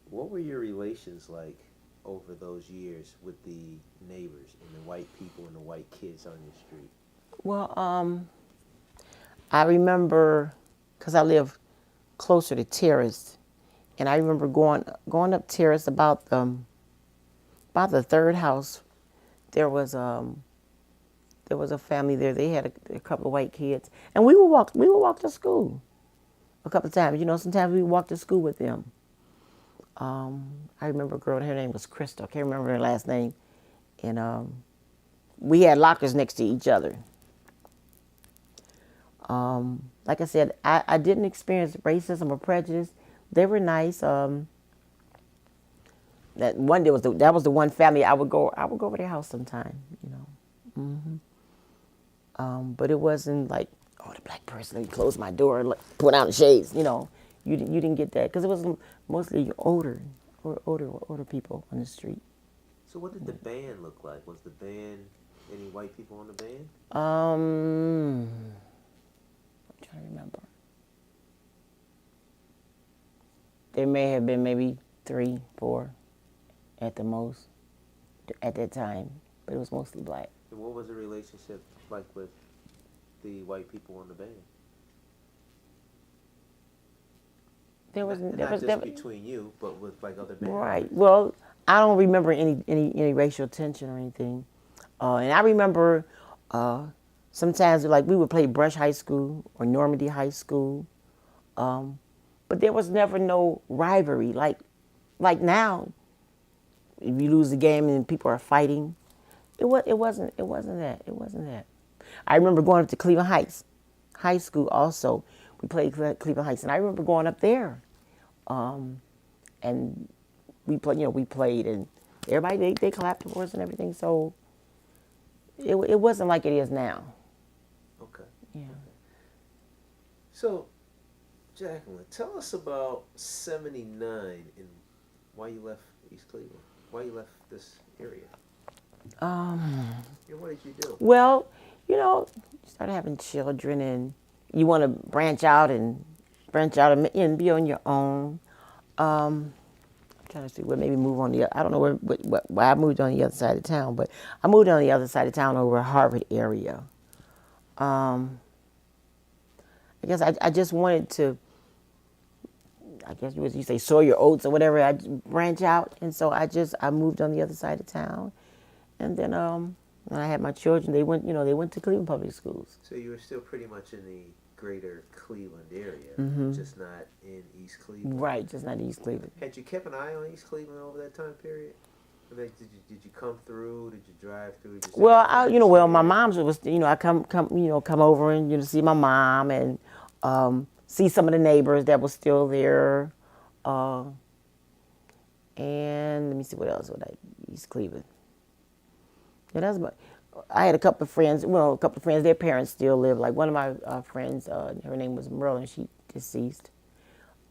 What were your relations like over those years with the neighbors and the white people and the white kids on your street? Well, I remember, because I live closer to Terrace, and I remember going up Terrace about the 3rd house. There was a family there. They had a couple of white kids, and we would walk to school a couple of times. Sometimes we walked to school with them. I remember a girl, her name was Crystal. I can't remember her last name. And we had lockers next to each other. Like I said, I didn't experience racism or prejudice. They were nice. That was the one family I would go over their house sometime, But it wasn't like, oh, the black person, let me close my door and put down the shades, You didn't get that because it was mostly older people on the street. So what did the band look like? Was the band any white people on the band? I'm trying to remember. There may have been maybe 3, 4 at the most at that time, but it was mostly black. And what was the relationship like with the white people on the band? There was not just between you, but with other bands. Right. Well, I don't remember any racial tension or anything, and I remember sometimes we would play Brush High School or Normandy High School, but there was never no rivalry like now. If you lose the game and people are fighting, it wasn't that. I remember going up to Cleveland Heights High School also. We played Cleveland Heights, and I remember going up there, and we played, and everybody they clapped for us and everything. So it wasn't like it is now. Okay. Yeah. So, Jacqueline, tell us about '79 and why you left East Cleveland. Why you left this area? What did you do? Well, you start having children, and you want to branch out and be on your own. I'm trying to see where maybe move on I don't know why I moved on the other side of town, but I moved on the other side of town over Harvard area. I guess I just wanted to, I guess you say sow your oats or whatever, I branch out. And so I moved on the other side of town. And then when I had my children, they went to Cleveland Public Schools. So you were still pretty much in the greater Cleveland area, just not in East Cleveland. Right, just not East Cleveland. Had you kept an eye on East Cleveland over that time period? I mean, did you come through? Did you drive through? Well, my mom's was, I come over and see my mom and see some of the neighbors that was still there, and let me see what else would East Cleveland. Yeah, that's about. I had a couple of friends. Their parents still live. Like one of my friends, her name was Merlin. She deceased,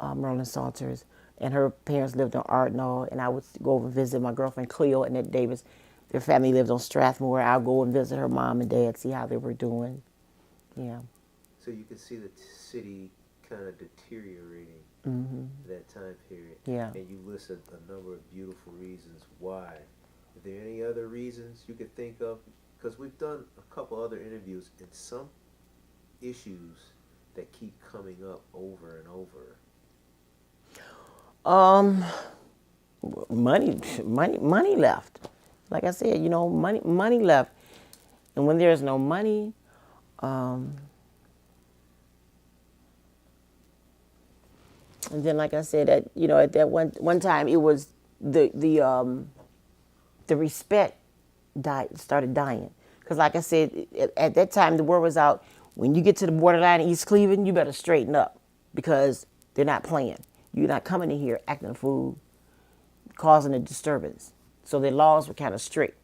Merlin Salters, and her parents lived on Ardnall. And I would go over and visit my girlfriend Cleo and Ned Davis. Their family lived on Strathmore. I'll go and visit her mom and dad, see how they were doing. Yeah. So you could see the city kind of deteriorating that time period. Yeah. And you listed a number of beautiful reasons why. Are there any other reasons you could think of? Because we've done a couple other interviews, and some issues that keep coming up over and over. Money left. Like I said, money left. And when there's no money, and then like I said, at that one time it was the respect started dying. Because like I said, at that time the word was out, when you get to the borderline in East Cleveland, you better straighten up, because they're not playing. You're not coming in here acting a fool, causing a disturbance. So their laws were kind of strict.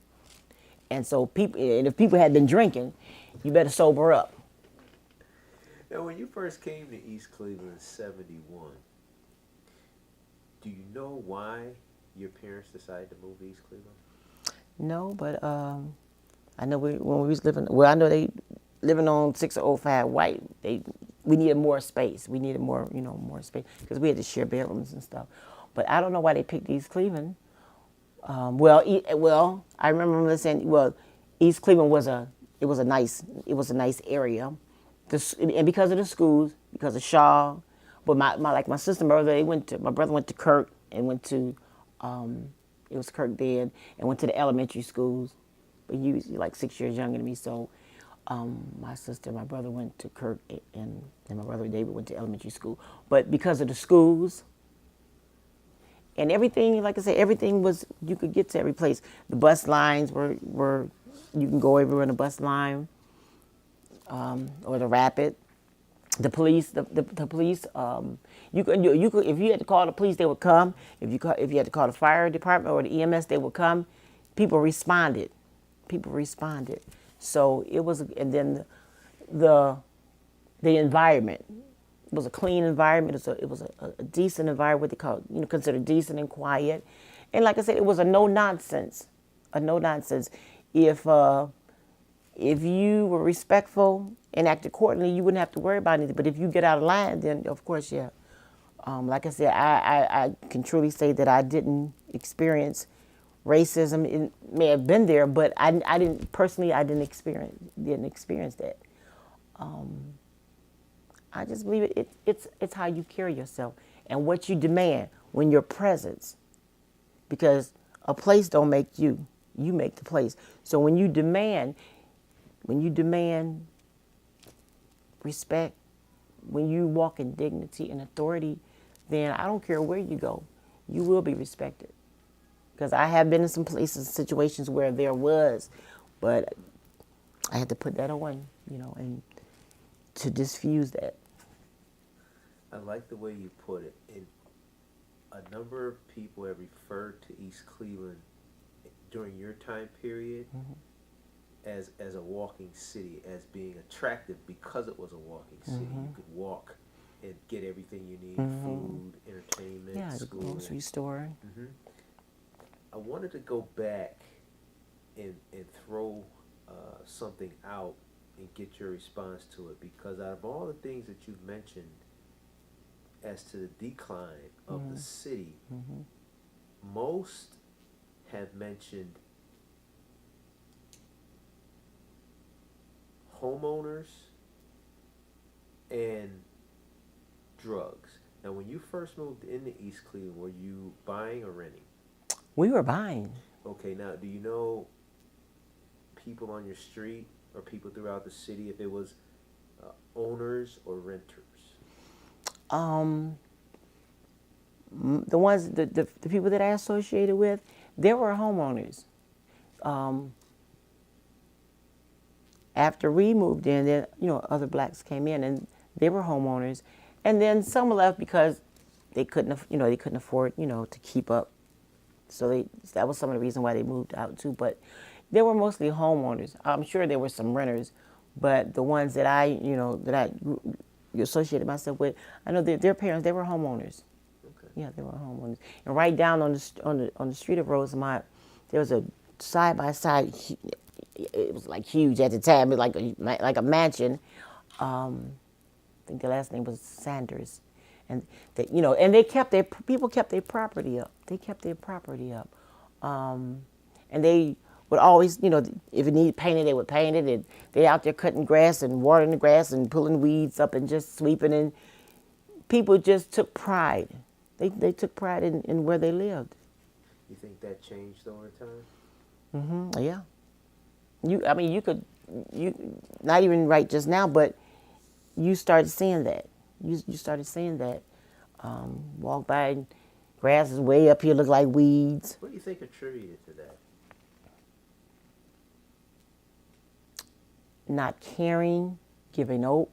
And so if people had been drinking, you better sober up. Now, when you first came to East Cleveland in '71, do you know why your parents decided to move to East Cleveland? No, but I know when we was living. Well, I know they living on 605 White. We needed more space. We needed more space, because we had to share bedrooms and stuff. But I don't know why they picked East Cleveland. I remember listening. Well, East Cleveland was a nice area, and because of the schools, because of Shaw. But my sister and brother, my brother went to Kirk and went to it was Kirk then, and went to the elementary schools. But he was like 6 years younger than me, so my sister and my brother went to Kirk, and my brother David went to elementary school. But because of the schools and everything, like I said, everything was, you could get to every place. The bus lines were you can go everywhere on the bus line, or the rapid. The police, the police. You could if you had to call the police, they would come. If you had to call the fire department or the EMS, they would come. People responded. So it was, and then the environment was a clean environment. It was a decent environment, what they call, considered decent and quiet. And like I said, it was a no nonsense. If you were respectful and acted accordingly, you wouldn't have to worry about anything. But if you get out of line, then of course, yeah. Like I said, I can truly say that I didn't experience racism. It may have been there, but I didn't personally. I didn't experience that. I just believe it's how you carry yourself and what you demand when your presence, because a place don't make you. You make the place. So when you demand respect, when you walk in dignity and authority, then I don't care where you go, you will be respected. Because I have been in some places, situations where there was, but I had to put that on, and to diffuse that. I like the way you put it. And a number of people have referred to East Cleveland during your time period as a walking city, as being attractive because it was a walking city. You could walk and get everything you need: food, entertainment, Yeah, the schooling. grocery store. I wanted to go back and throw something out and get your response to it, because out of all the things that you've mentioned as to the decline of the city, most have mentioned homeowners and drugs. Now, when you first moved into East Cleveland, were you buying or renting? We were buying. Okay, now do you know people on your street or people throughout the city if it was owners or renters? Um, the ones, the people that I associated with, they were homeowners. After we moved in, then other blacks came in and they were homeowners, and then some left because they couldn't, they couldn't afford, to keep up. So that was some of the reason why they moved out too. But they were mostly homeowners. I'm sure there were some renters, but the ones that I associated myself with, I know that their parents, they were homeowners. Okay. Yeah, they were homeowners. And right down on the street of Rosemont, there was a side by side. It was like huge at the time, it was like a mansion. I think the last name was Sanders, and and they kept their people kept their property up. They kept their property up, and they would always, if it needed painted, they would paint it. And they out there cutting grass and watering the grass and pulling weeds up and just sweeping. And people just took pride. They took pride in where they lived. You think that changed over time? Yeah. You could, not even right just now, but you started seeing that. You started seeing that. Walk by, and grass is way up here, look like weeds. What do you think attributed to that? Not caring, giving up.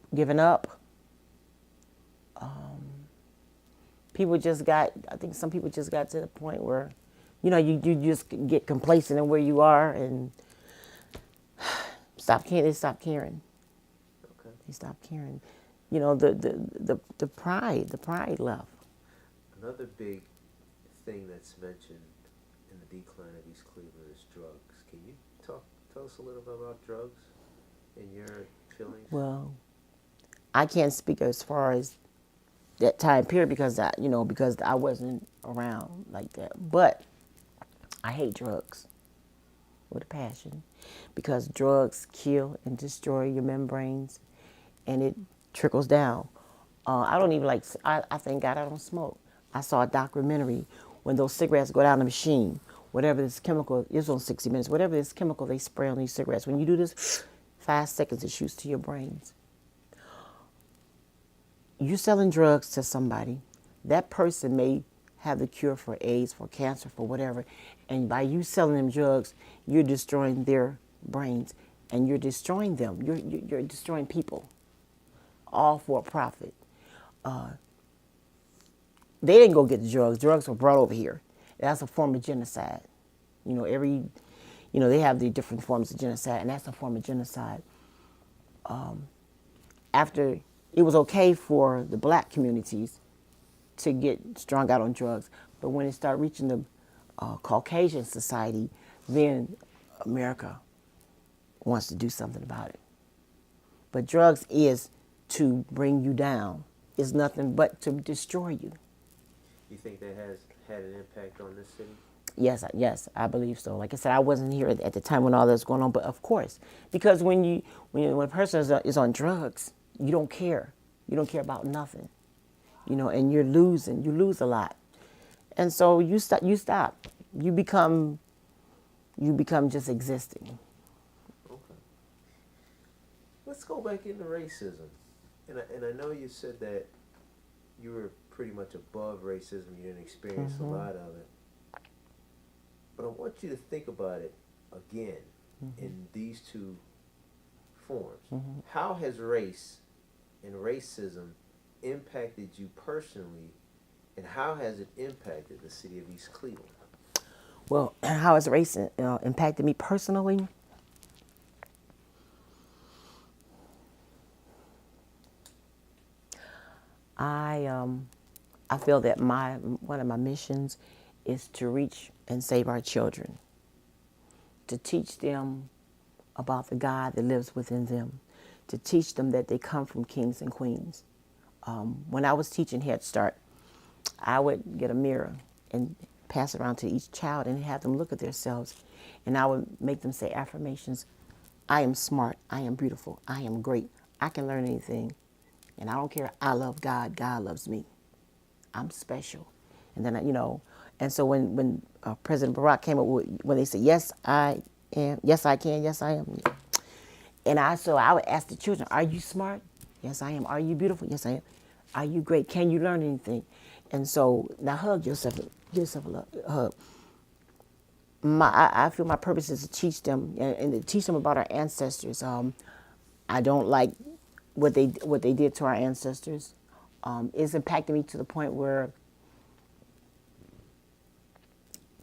People just got. I think some people just got to the point where, you just get complacent in where you are and stop caring. They stop caring. Okay. They stop caring. The pride left. Another big thing that's mentioned in the decline of East Cleveland is drugs. Can you tell us a little bit about drugs and your feelings? Well, I can't speak as far as that time period because I wasn't around like that. But I hate drugs with a passion, because drugs kill and destroy your membranes, and it trickles down. I don't even like. I thank God I don't smoke. I saw a documentary when those cigarettes go down the machine. Whatever this chemical is on 60 Minutes. Whatever this chemical they spray on these cigarettes. When you do this, 5 seconds it shoots to your brains. You selling drugs to somebody, that person may have the cure for AIDS, for cancer, for whatever, and by you selling them drugs, you're destroying their brains, and you're destroying them. You're destroying people, all for a profit. They didn't go get the drugs. Drugs were brought over here. That's a form of genocide. They have the different forms of genocide, and that's a form of genocide. After it was okay for the black communities to get strung out on drugs, but when it started reaching the Caucasian society, then America wants to do something about it. But drugs is to bring you down. It's nothing but to destroy you. You think that has had an impact on this city? Yes, I believe so. Like I said, I wasn't here at the time when all this was going on, but of course, because when a person is on drugs, you don't care. You don't care about nothing, and you're losing. You lose a lot, and so you stop. You become just existing. Okay. Let's go back into racism. And I know you said that you were pretty much above racism. You didn't experience a lot of it. But I want you to think about it again in these two forms. How has race and racism impacted you personally, and how has it impacted the city of East Cleveland? Well, how has race impacted me personally? I I feel that one of my missions is to reach and save our children, to teach them about the God that lives within them, to teach them that they come from kings and queens. When I was teaching Head Start, I would get a mirror and pass it around to each child and have them look at themselves, and I would make them say affirmations. I am smart. I am beautiful. I am great. I can learn anything. And I don't care. I love God. God loves me. I'm special. And then, and so when President Barack came up with, when they said, yes, I am, yes, I can, yes, I am. And so I would ask the children, are you smart? Yes, I am. Are you beautiful? Yes, I am. Are you great? Can you learn anything? And so now hug yourself, give yourself a hug. I feel my purpose is to teach them and to teach them about our ancestors. I don't like what they did to our ancestors. It's impacted me to the point where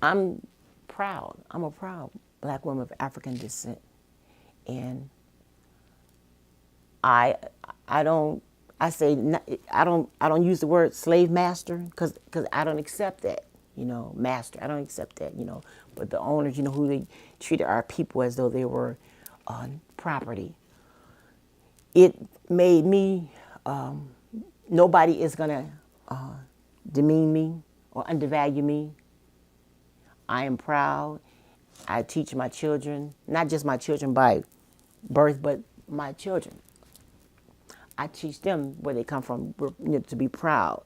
I'm proud. I'm a proud black woman of African descent, and I don't I say I don't use the word slave master because I don't accept that, master. I don't accept that, But the owners, who they treated our people as though they were property. It made me. Nobody is gonna demean me or undervalue me. I am proud. I teach my children, not just my children by birth, but my children. I teach them where they come from, to be proud.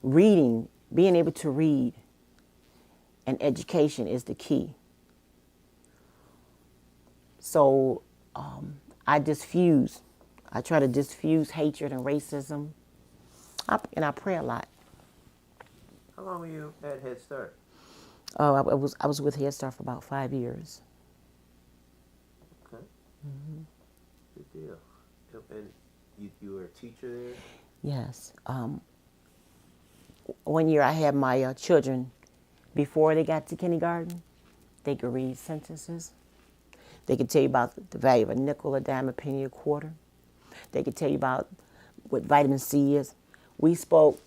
Reading, being able to read, and education is the key. So I diffuse. I try to diffuse hatred and racism, and I pray a lot. How long were you at Head Start? Oh, I was with Head Start for about 5 years. Okay. Good deal. And you were a teacher there? Yes. One year I had my children, before they got to kindergarten, they could read sentences. They could tell you about the value of a nickel, a dime, a penny, a quarter. They could tell you about what vitamin C is. We spoke,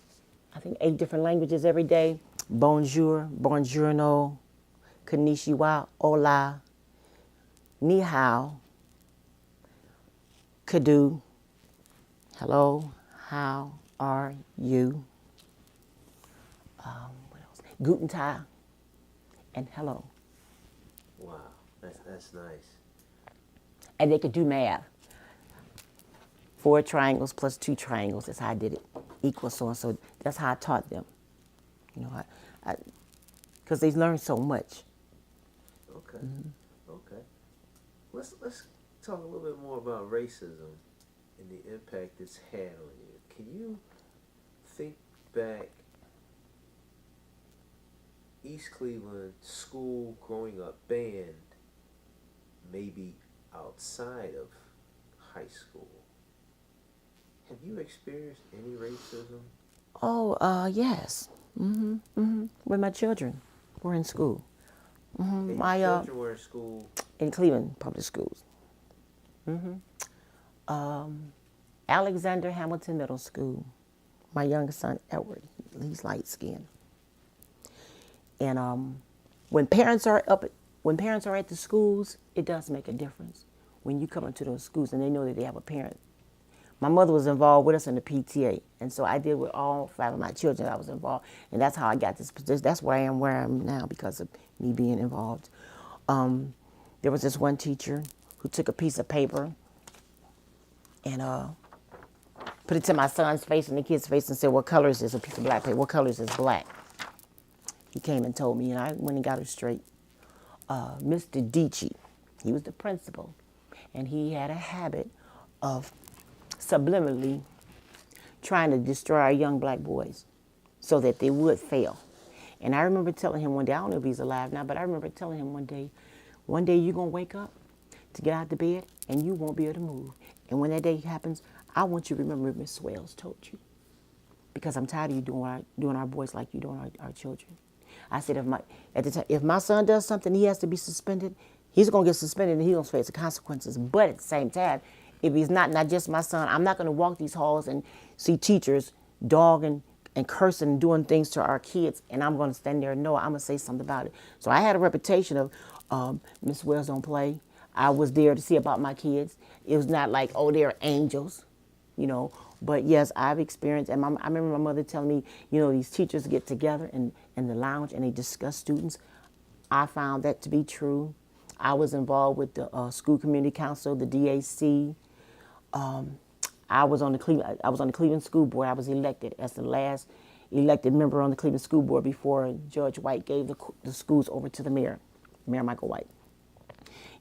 I think, 8 different languages every day. Bonjour, buongiorno, konnichiwa, hola, ni hao, kadu, hello, how are you? What else? Guten Tag, and hello. Wow, that's nice. And they could do math. 4 triangles plus 2 triangles, that's how I did it, equals so and so. That's how I taught them. Because they learn so much. Okay. Okay. Let's talk a little bit more about racism and the impact it's had on you. Can you think back, East Cleveland school growing up, band, maybe outside of high school? Have you experienced any racism? Oh, yes. When my children were in school. And My your children were in school? in Cleveland public schools. Alexander Hamilton Middle School. My youngest son, Edward, he's light skinned. And when parents are at the schools, it does make a difference. When you come into those schools and they know that they have a parent. My mother was involved with us in the PTA, and so I did with all 5 of my children. I was involved, and that's how I got this position. That's where I am now because of me being involved. There was this one teacher who took a piece of paper and put it to my son's face and the kid's face and said, "What color is this?" A piece of black paper. "What color is this?" "Black." He came and told me, and I went and got it straight. Mr. Dici, he was the principal, and he had a habit of subliminally trying to destroy our young black boys so that they would fail. And I remember telling him one day, I don't know if he's alive now, but I remember telling him one day you're going to wake up, to get out of bed, and you won't be able to move. And when that day happens, I want you to remember Miss Swales told you, because I'm tired of you doing our boys like you doing our children. I said, if my son does something, he has to be suspended. He's gonna get suspended and he's gonna face the consequences. But at the same time, if he's not just my son, I'm not gonna walk these halls and see teachers dogging and cursing and doing things to our kids, and I'm gonna stand there and no, I'm gonna say something about it. So I had a reputation of Miss Wells don't play. I was there to see about my kids. It was not like, oh, they're angels, you know. But yes, I've experienced, and I remember my mother telling me, you know, these teachers get together in the lounge and they discuss students. I found that to be true. I was involved with the school community council, the DAC. I was on the Cleveland School Board. I was elected as the last elected member on the Cleveland School Board before Judge White gave the schools over to the mayor, Mayor Michael White.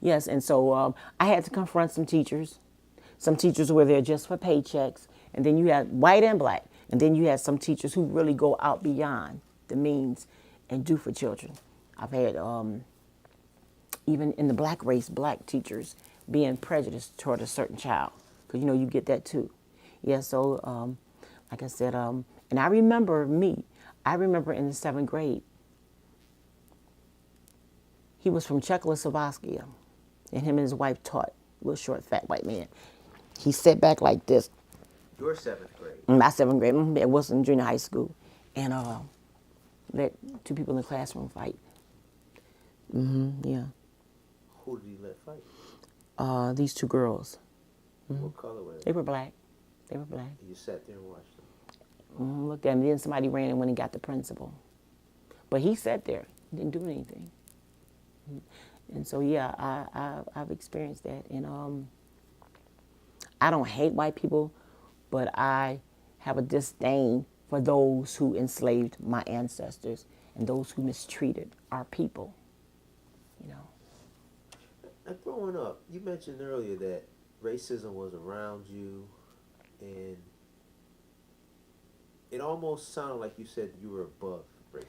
Yes, and so I had to confront some teachers. Some teachers were there just for paychecks, and then you had white and black, and then you had some teachers who really go out beyond the means and do for children. I've had even in the black race, black teachers being prejudiced toward a certain child, because you know you get that too. Yeah, so like I said, and I remember in the 7th grade, he was from Czechoslovakia, and him and his wife taught, a little short, fat white man. He sat back like this. Your 7th grade? My 7th grade, at Wilson Junior High School, and let two people in the classroom fight. Yeah. Who did he let fight? These two girls. What color were they? They were black. They were black. You just sat there and watched them? Looked at him. Then somebody ran and went and got the principal. But he sat there, didn't do anything. And so, yeah, I've experienced that. And I don't hate white people, but I have a disdain for those who enslaved my ancestors and those who mistreated our people, you know. And growing up, you mentioned earlier that racism was around you, and it almost sounded like you said you were above racism.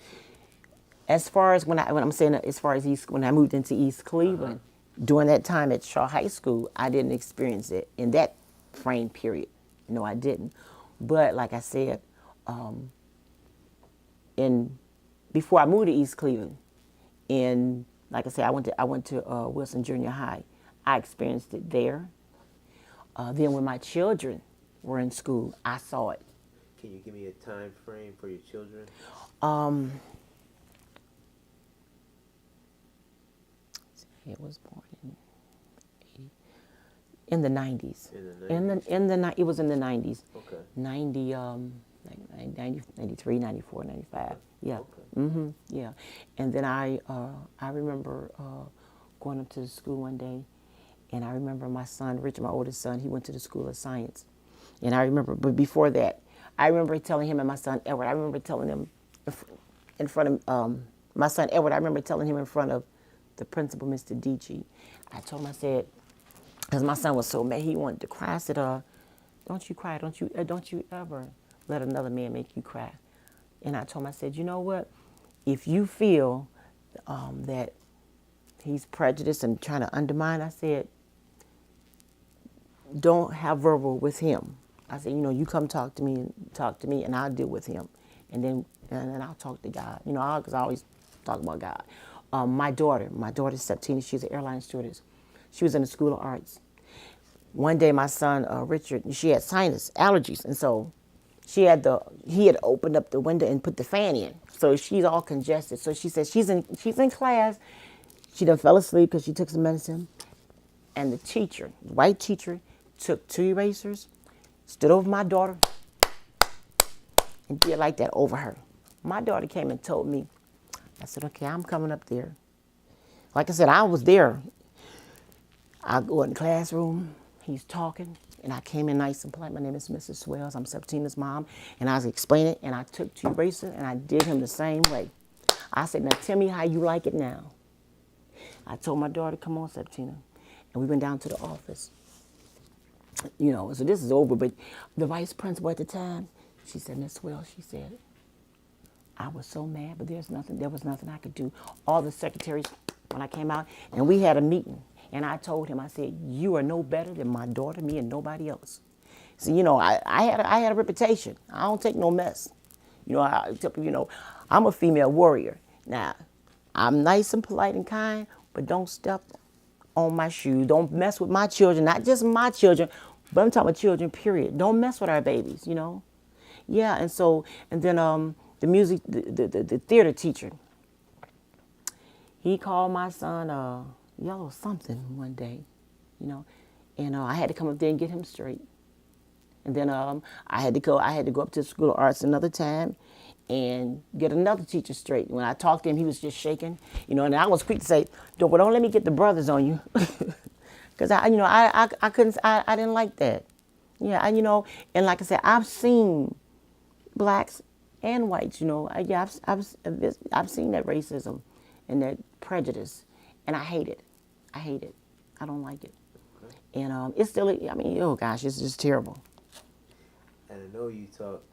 As far as when I'm saying, as far as when I moved into East Cleveland, during that time at Shaw High School, I didn't experience it in that frame period. No, I didn't. But like I said, before I moved to East Cleveland, like I said, I went to Wilson Junior High. I experienced it there. Then when my children were in school, I saw it. Can you give me a time frame for your children? It was born in the 90s. In the 90s? It was in the 90s. Okay. 90, 93, 94, 95. Yeah. Okay. Yeah. And then I remember going up to the school one day, and I remember my son, Richard, my oldest son, he went to the School of Science. And I remember, but before that, I remember telling him and my son Edward, I remember telling him in front of my son Edward, I remember telling him in front of the principal, Mr. Dici. I told him, I said, because my son was so mad, he wanted to cry. I said, don't you cry, don't you ever let another man make you cry. And I told him, I said, you know what? If you feel that he's prejudiced and trying to undermine, I said, don't have verbal with him. I said, you know, you come talk to me, and I'll deal with him. And then I'll talk to God. You know, because I always talk about God. My daughter Septina, she's an airline stewardess. She was in the School of Arts. One day, my son Richard, she had sinus allergies, and so he had opened up the window and put the fan in, so she's all congested. So she said she's in class. She done fell asleep because she took some medicine, and the teacher, white teacher, took 2 erasers, stood over my daughter, and did like that over her. My daughter came and told me. I said, okay, I'm coming up there. Like I said, I was there. I go in the classroom, he's talking, and I came in nice and polite. My name is Mrs. Swells, I'm Septina's mom. And I was explaining, and I took 2 erasers, and I did him the same way. I said, now tell me how you like it now. I told my daughter, come on, Septina. And we went down to the office. You know, so this is over, but the vice principal at the time, she said, Miss Wells, she said, I was so mad, but there was nothing I could do. All the secretaries, when I came out, and we had a meeting, And I told him, I said, you are no better than my daughter, me, and nobody else. So, you know, I had a reputation. I don't take no mess. You know, I tell people, you know, I'm a female warrior. Now, I'm nice and polite and kind, but don't step on my shoes. Don't mess with my children, not just my children, but I'm talking about children, period. Don't mess with our babies, you know? Yeah, and so, and then the music, the theater teacher, he called my son yellow something one day, you know, and I had to come up there and get him straight. And then I had to go up to the School of Arts another time and get another teacher straight. When I talked to him, he was just shaking, you know, and I was quick to say, don't let me get the brothers on you. Because I couldn't, I didn't like that. Yeah, you know, and like I said, I've seen blacks and whites, you know. I've seen that racism and that prejudice, and I hate it. I hate it. I don't like it. Okay. And it's still, I mean, oh gosh, it's just terrible. And I know you talked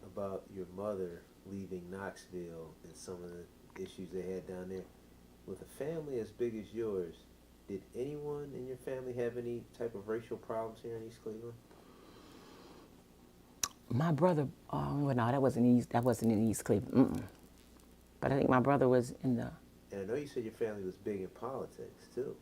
about your mother leaving Knoxville and some of the issues they had down there. With a family as big as yours, did anyone in your family have any type of racial problems here in East Cleveland? My brother, well, no, that wasn't in East Cleveland. Mm-mm. But I think my brother was in the. And I know you said your family was big in politics too.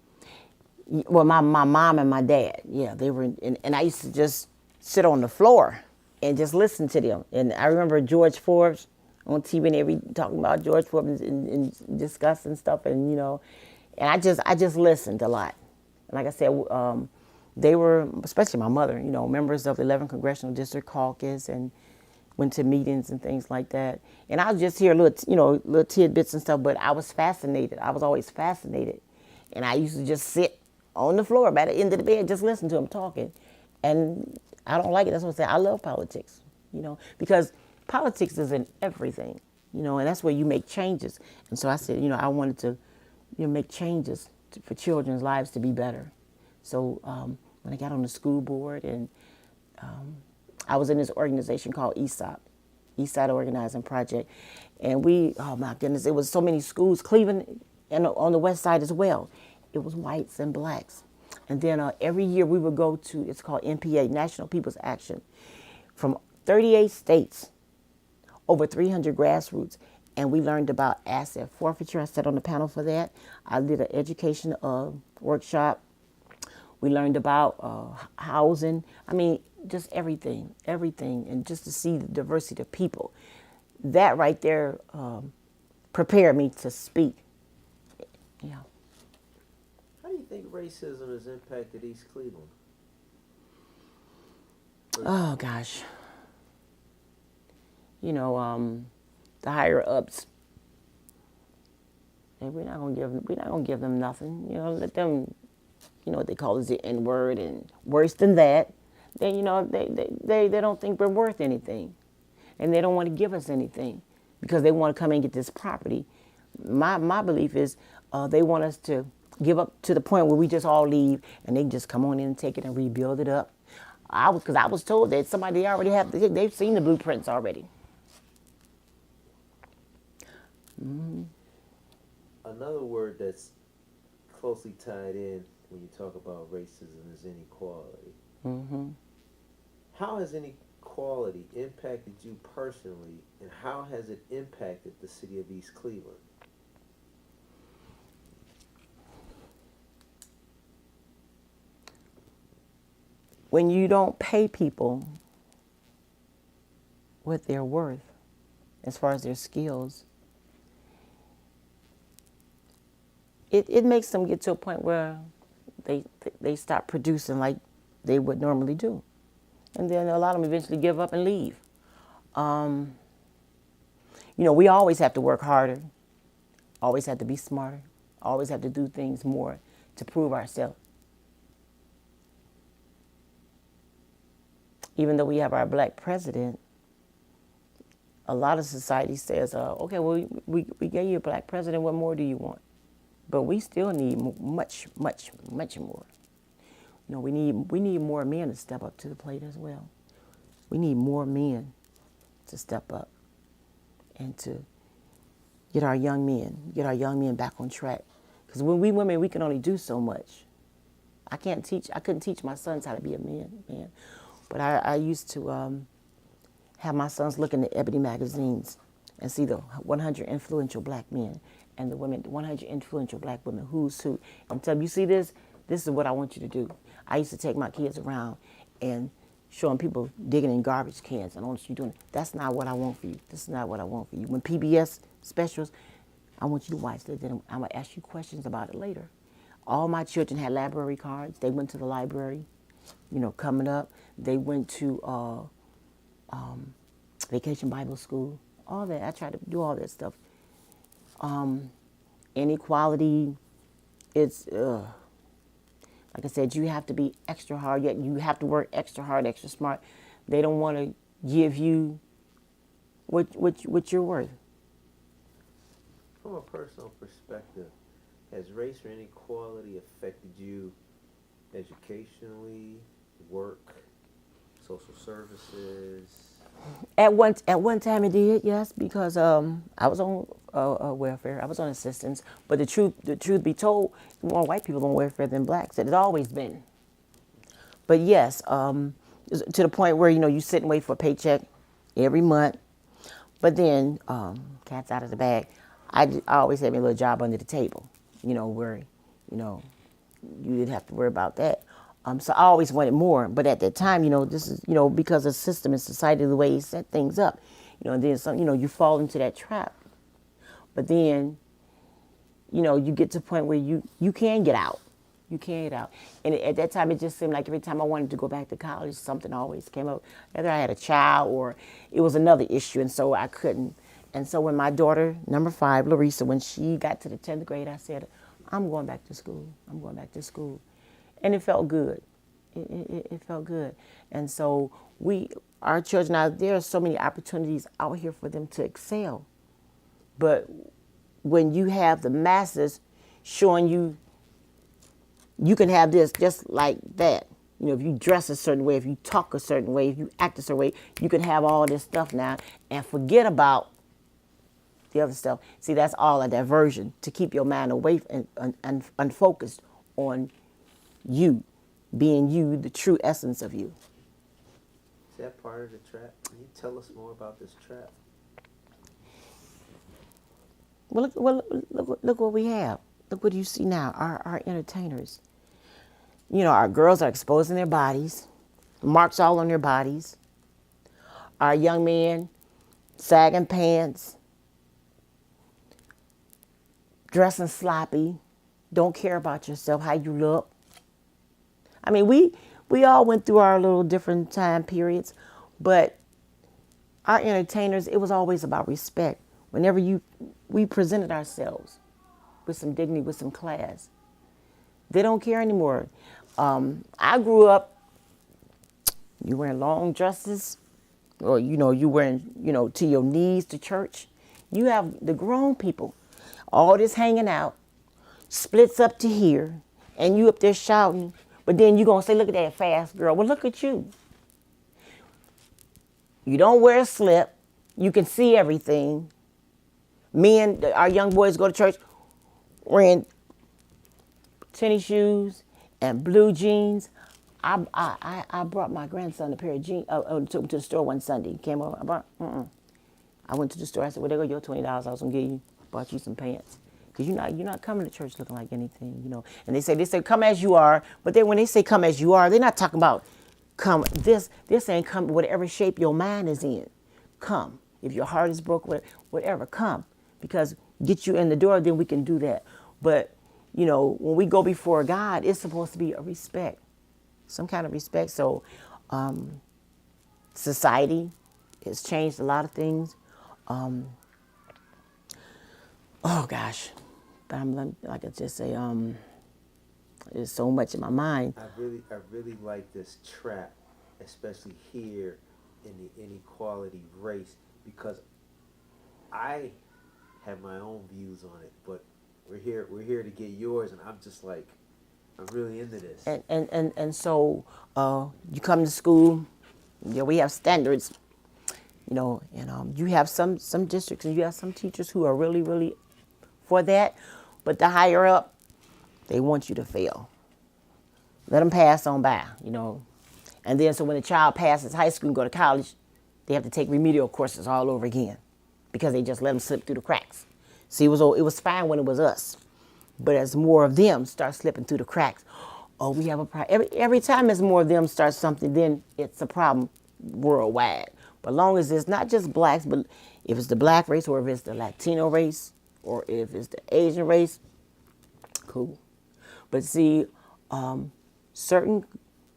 Well, my mom and my dad, yeah, they were, and I used to just sit on the floor and just listen to them. And I remember George Forbes on TV, and they were talking about George Forbes and discussing stuff, and you know, and I just listened a lot. And like I said, they were, especially my mother, you know, members of the 11th Congressional District Caucus, and went to meetings and things like that. And I would just hear little tidbits and stuff, but I was fascinated. I was always fascinated. And I used to just sit on the floor by the end of the bed, just listen to them talking. And I don't like it. That's what I say. I love politics, you know, because politics is in everything, you know, and that's where you make changes. And so I said, you know, I wanted to, you know, make changes for children's lives to be better. So when I got on the school board, and I was in this organization called ESOP, Eastside Organizing Project, and we, oh my goodness, it was so many schools, Cleveland, and on the west side as well. It was whites and blacks. And then every year we would go to, it's called NPA, National People's Action, from 38 states, over 300 grassroots. And we learned about asset forfeiture. I sat on the panel for that. I did an education workshop. We learned about housing. I mean, just everything. And just to see the diversity of people. That right there prepared me to speak. Yeah. How do you think racism has impacted East Cleveland? Oh gosh. You know, the higher ups. And we're not gonna give them nothing. You know, let them, you know what they call is the N-word, and worse than that. They, you know, they don't think we're worth anything, and they don't want to give us anything because they want to come and get this property. My belief is they want us to give up to the point where we just all leave and they can just come on in and take it and rebuild it up. Because I was told that somebody already they've seen the blueprints already. Mm-hmm. Another word that's closely tied in when you talk about racism is inequality. Mm-hmm. How has inequality impacted you personally, and how has it impacted the city of East Cleveland? When you don't pay people what they're worth, as far as their skills, it makes them get to a point where they stop producing like they would normally do. And then a lot of them eventually give up and leave. You know, we always have to work harder, always have to be smarter, always have to do things more to prove ourselves. Even though we have our black president, a lot of society says, okay, well, we gave you a black president, what more do you want? But we still need much, much, much more. You know, we need more men to step up to the plate as well. We need more men to step up and to get our young men back on track. Because when we women, we can only do so much. I couldn't teach my sons how to be a man. But I used to have my sons look in the Ebony magazines and see the 100 influential black men and the 100 influential black women, who's who, and tell them, you see this? This is what I want you to do. I used to take my kids around and showing people digging in garbage cans. I don't want you doing it. That's not what I want for you. This is not what I want for you. When PBS specials, I want you to watch that. Then I'm going to ask you questions about it later. All my children had library cards. They went to the library, coming up. They went to Vacation Bible School, all that. I tried to do all that stuff. Inequality, it's, like I said, you have to be extra hard, yet you have to work extra hard, extra smart. They don't want to give you what you're worth. From a personal perspective, has race or inequality affected you educationally, work, social services? At one time it did, yes, because I was on welfare. I was on assistance. But the truth be told, more white people on welfare than blacks. It has always been. But yes, to the point where you sit and wait for a paycheck every month. But then, cat's out of the bag. I always had me a little job under the table, where you didn't have to worry about that. So I always wanted more, but at that time, this is, because of system and society, the way it set things up, and then some, you fall into that trap. But then, you get to a point where you can get out. You can get out. And at that time, it just seemed like every time I wanted to go back to college, something always came up. Either I had a child or it was another issue, and so I couldn't. And so when my daughter, number 5, Larissa, when she got to the 10th grade, I said, I'm going back to school. I'm going back to school. And it felt good. It felt good. And so our children, there are so many opportunities out here for them to excel. But when you have the masses showing you can have this just like that. If you dress a certain way, if you talk a certain way, if you act a certain way, you can have all this stuff now and forget about the other stuff. See, that's all a diversion to keep your mind away and unfocused on you, being you, the true essence of you. Is that part of the trap? Can you tell us more about this trap? Well, look what we have. Look what you see now, our entertainers. Our girls are exposing their bodies, marks all on their bodies. Our young men, sagging pants, dressing sloppy, don't care about yourself, how you look. I mean, we all went through our little different time periods, but our entertainers, it was always about respect. Whenever we presented ourselves with some dignity, with some class. They don't care anymore. I grew up, you wearing long dresses, or you wearing, to your knees to church. You have the grown people, all this hanging out, splits up to here, and you up there shouting. But then you gonna say, look at that fast girl. Well, look at you. You don't wear a slip. You can see everything. Men, our young boys go to church wearing tennis shoes and blue jeans. I brought my grandson a pair of jeans, took him to the store one Sunday. Came over, I went to the store. I said, well, there go your $20 I was gonna give you. Bought you some pants. Because you're not coming to church looking like anything, And they say come as you are, but then when they say come as you are, they're not talking about come this. They're saying come whatever shape your mind is in. Come. If your heart is broken, whatever, come. Because get you in the door, then we can do that. But, when we go before God, it's supposed to be a respect. Some kind of respect. So society has changed a lot of things. Oh gosh, but I'm like I just say, there's so much in my mind. I really like this trap, especially here in the inequality race, because I have my own views on it, but we're here to get yours, and I'm just like, I'm really into this. And so you come to school, we have standards, and you have some districts and you have some teachers who are really, really for that, but the higher up, they want you to fail. let them pass on by, you know. And then so when the child passes high school and go to college, they have to take remedial courses all over again because they just let them slip through the cracks. See, it was fine when it was us, but as more of them start slipping through the cracks, oh, we have a problem. Every time as more of them start something, then it's a problem worldwide. But long as it's not just blacks, but if it's the black race or if it's the Latino race or if it's the Asian race, cool. But see, certain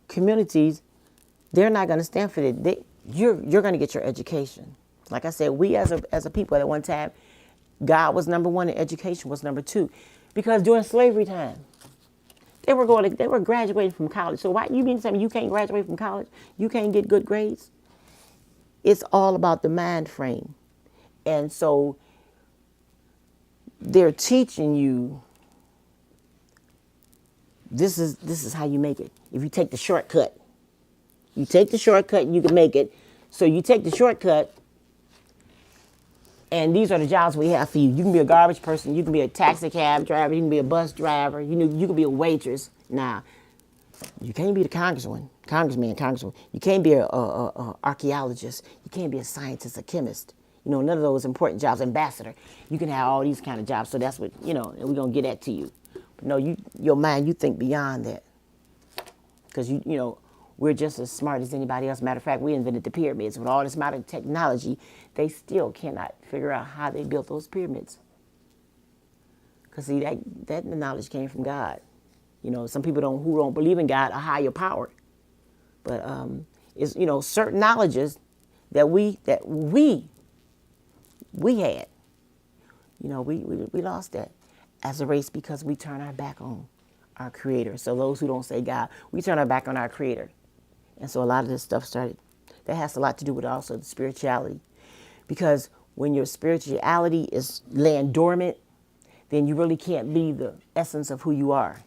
communities, they're not going to stand for it. You're going to get your education. Like I said, we as a people at one time, God was number one and education was number two, because during slavery time, they were graduating from college. So why you mean to tell me you can't graduate from college? You can't get good grades? It's all about the mind frame, and so they're teaching you. This is how you make it. If you take the shortcut. You take the shortcut and you can make it. So you take the shortcut, and these are the jobs we have for you. You can be a garbage person. You can be a taxi cab driver. You can be a bus driver. You can be a waitress. Now, you can't be the congressman. You can't be a archaeologist. You can't be a scientist, a chemist. You know, none of those important jobs. Ambassador. You can have all these kind of jobs. So that's what, you know, and we're going to get that to you. But no, your mind, you think beyond that. Because, you know, we're just as smart as anybody else. Matter of fact, we invented the pyramids. With all this modern technology, they still cannot figure out how they built those pyramids. Because, see, that knowledge came from God. You know, some people who don't believe in God, a higher power. But it's, you know, certain knowledges that we had. You know, we lost that as a race because we turn our back on our Creator. So those who don't say God, we turn our back on our Creator. And so a lot of this stuff started, that has a lot to do with also the spirituality. Because when your spirituality is laying dormant, then you really can't be the essence of who you are.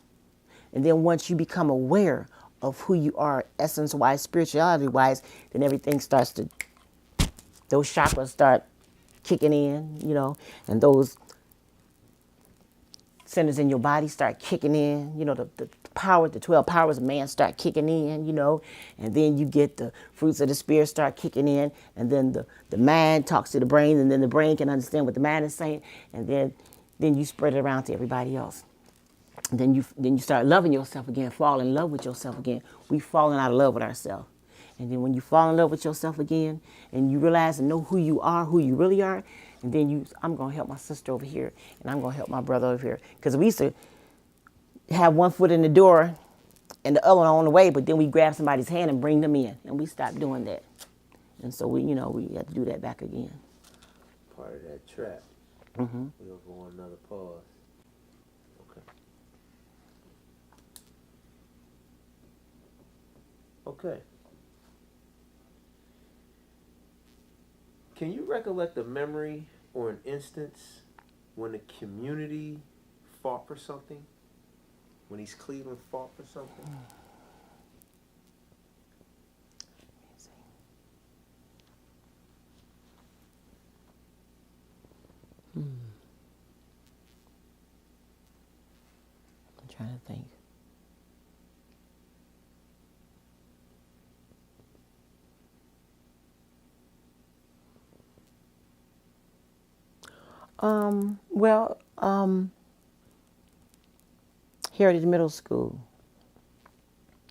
And then once you become aware of who you are, essence-wise, spirituality-wise, then everything starts to, those chakras start kicking in, you know, and those centers in your body start kicking in, you know, the power, the 12 powers of man start kicking in, you know, and then you get the fruits of the spirit start kicking in, and then the mind talks to the brain, and then the brain can understand what the mind is saying, and then you spread it around to everybody else. And then you start loving yourself again, fall in love with yourself again. We've fallen out of love with ourselves. And then when you fall in love with yourself again, and you realize and know who you are, who you really are, and then I'm going to help my sister over here, and I'm going to help my brother over here. Because we used to have one foot in the door and the other one on the way, but then we grab somebody's hand and bring them in, and we stopped doing that. And so we have to do that back again. Part of that trap. Mm-hmm. We'll go on another pause. Okay. Can you recollect a memory or an instance when the community fought for something? When East Cleveland fought for something? I'm trying to think. Heritage Middle School.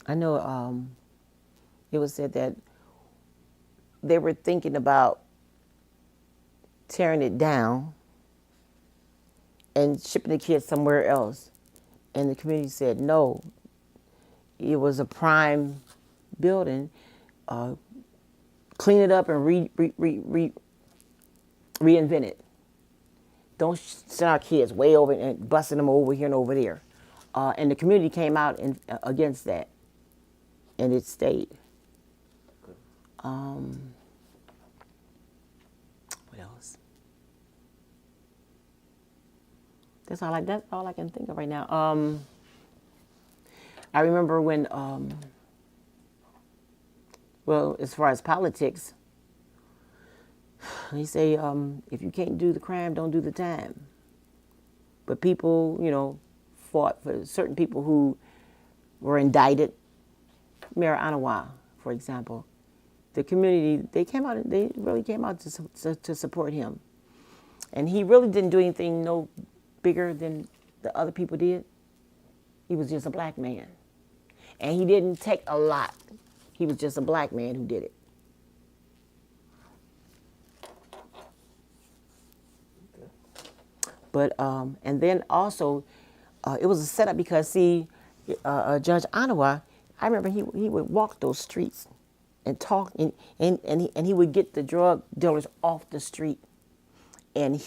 I know it was said that they were thinking about tearing it down and shipping the kids somewhere else. And the community said no. It was a prime building. Clean it up and reinvent it. Don't send our kids way over and busting them over here and over there. And the community came out against that, and it stayed. What else? That's all I can think of right now. I remember when, as far as politics, they say if you can't do the crime, don't do the time. But people, fought for certain people who were indicted. Mayor Anawa, for example, the community, they really came out to support him. And he really didn't do anything no bigger than the other people did. He was just a black man. And he didn't take a lot. He was just a black man who did it. But, and then also, it was a setup because, see, Judge Anawa, I remember he would walk those streets and talk, and he would get the drug dealers off the street. And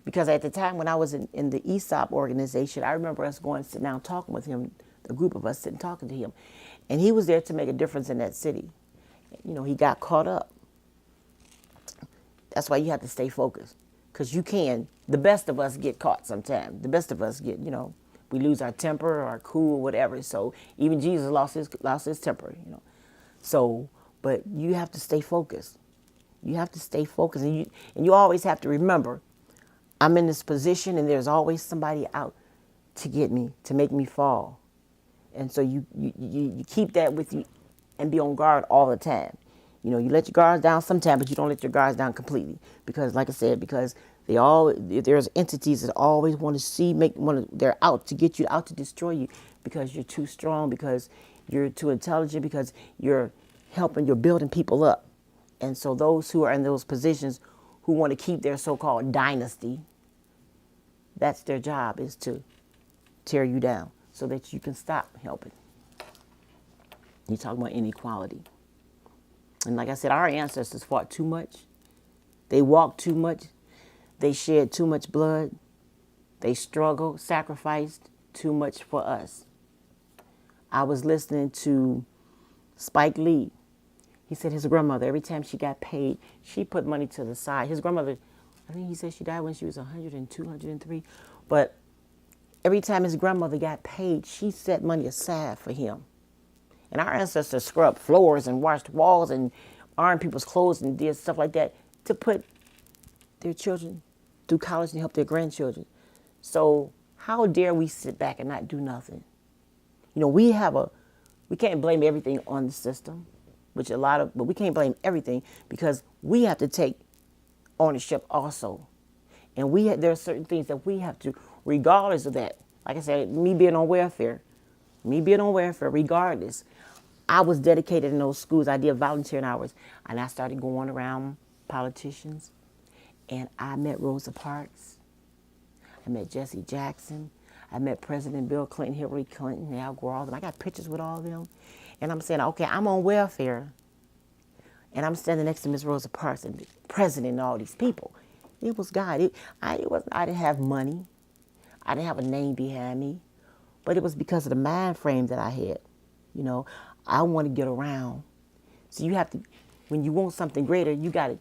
because at the time when I was in the ESOP organization, I remember us going, sitting down, talking with him, a group of us sitting talking to him. And he was there to make a difference in that city. You know, he got caught up. That's why you have to stay focused. Because the best of us get caught sometimes. The best of us get, we lose our temper, our cool, whatever. So even Jesus lost his temper, So, but you have to stay focused. You have to stay focused, and you always have to remember, I'm in this position, and there's always somebody out to get me, to make me fall. And so you keep that with you, and be on guard all the time. You let your guards down sometimes, but you don't let your guards down completely, because, like I said, because there's entities that always want to see, they're out to get you, out to destroy you, because you're too strong, because you're too intelligent, because you're building people up. And so those who are in those positions who want to keep their so-called dynasty, that's their job, is to tear you down so that you can stop helping. You talk about inequality. And like I said, our ancestors fought too much. They walked too much. They shed too much blood. They struggled, sacrificed too much for us. I was listening to Spike Lee. He said his grandmother, every time she got paid, she put money to the side. His grandmother, I think he said she died when she was 102, 103. But every time his grandmother got paid, she set money aside for him. And our ancestors scrubbed floors and washed walls and ironed people's clothes and did stuff like that to put their children through college and help their grandchildren. So how dare we sit back and not do nothing? We can't blame everything on the system. But we can't blame everything, because we have to take ownership also. And there are certain things that we have to, regardless of that. Like I said, me being on welfare, regardless, I was dedicated in those schools. I did volunteering hours, and I started going around politicians, and I met Rosa Parks. I met Jesse Jackson. I met President Bill Clinton, Hillary Clinton, Al Gore, all of them. I got pictures with all of them. And I'm saying, okay, I'm on welfare, and I'm standing next to Miss Rosa Parks and the president and all these people. It was God. I didn't have money. I didn't have a name behind me. But it was because of the mind frame that I had. I want to get around. So you have to, when you want something greater, you got to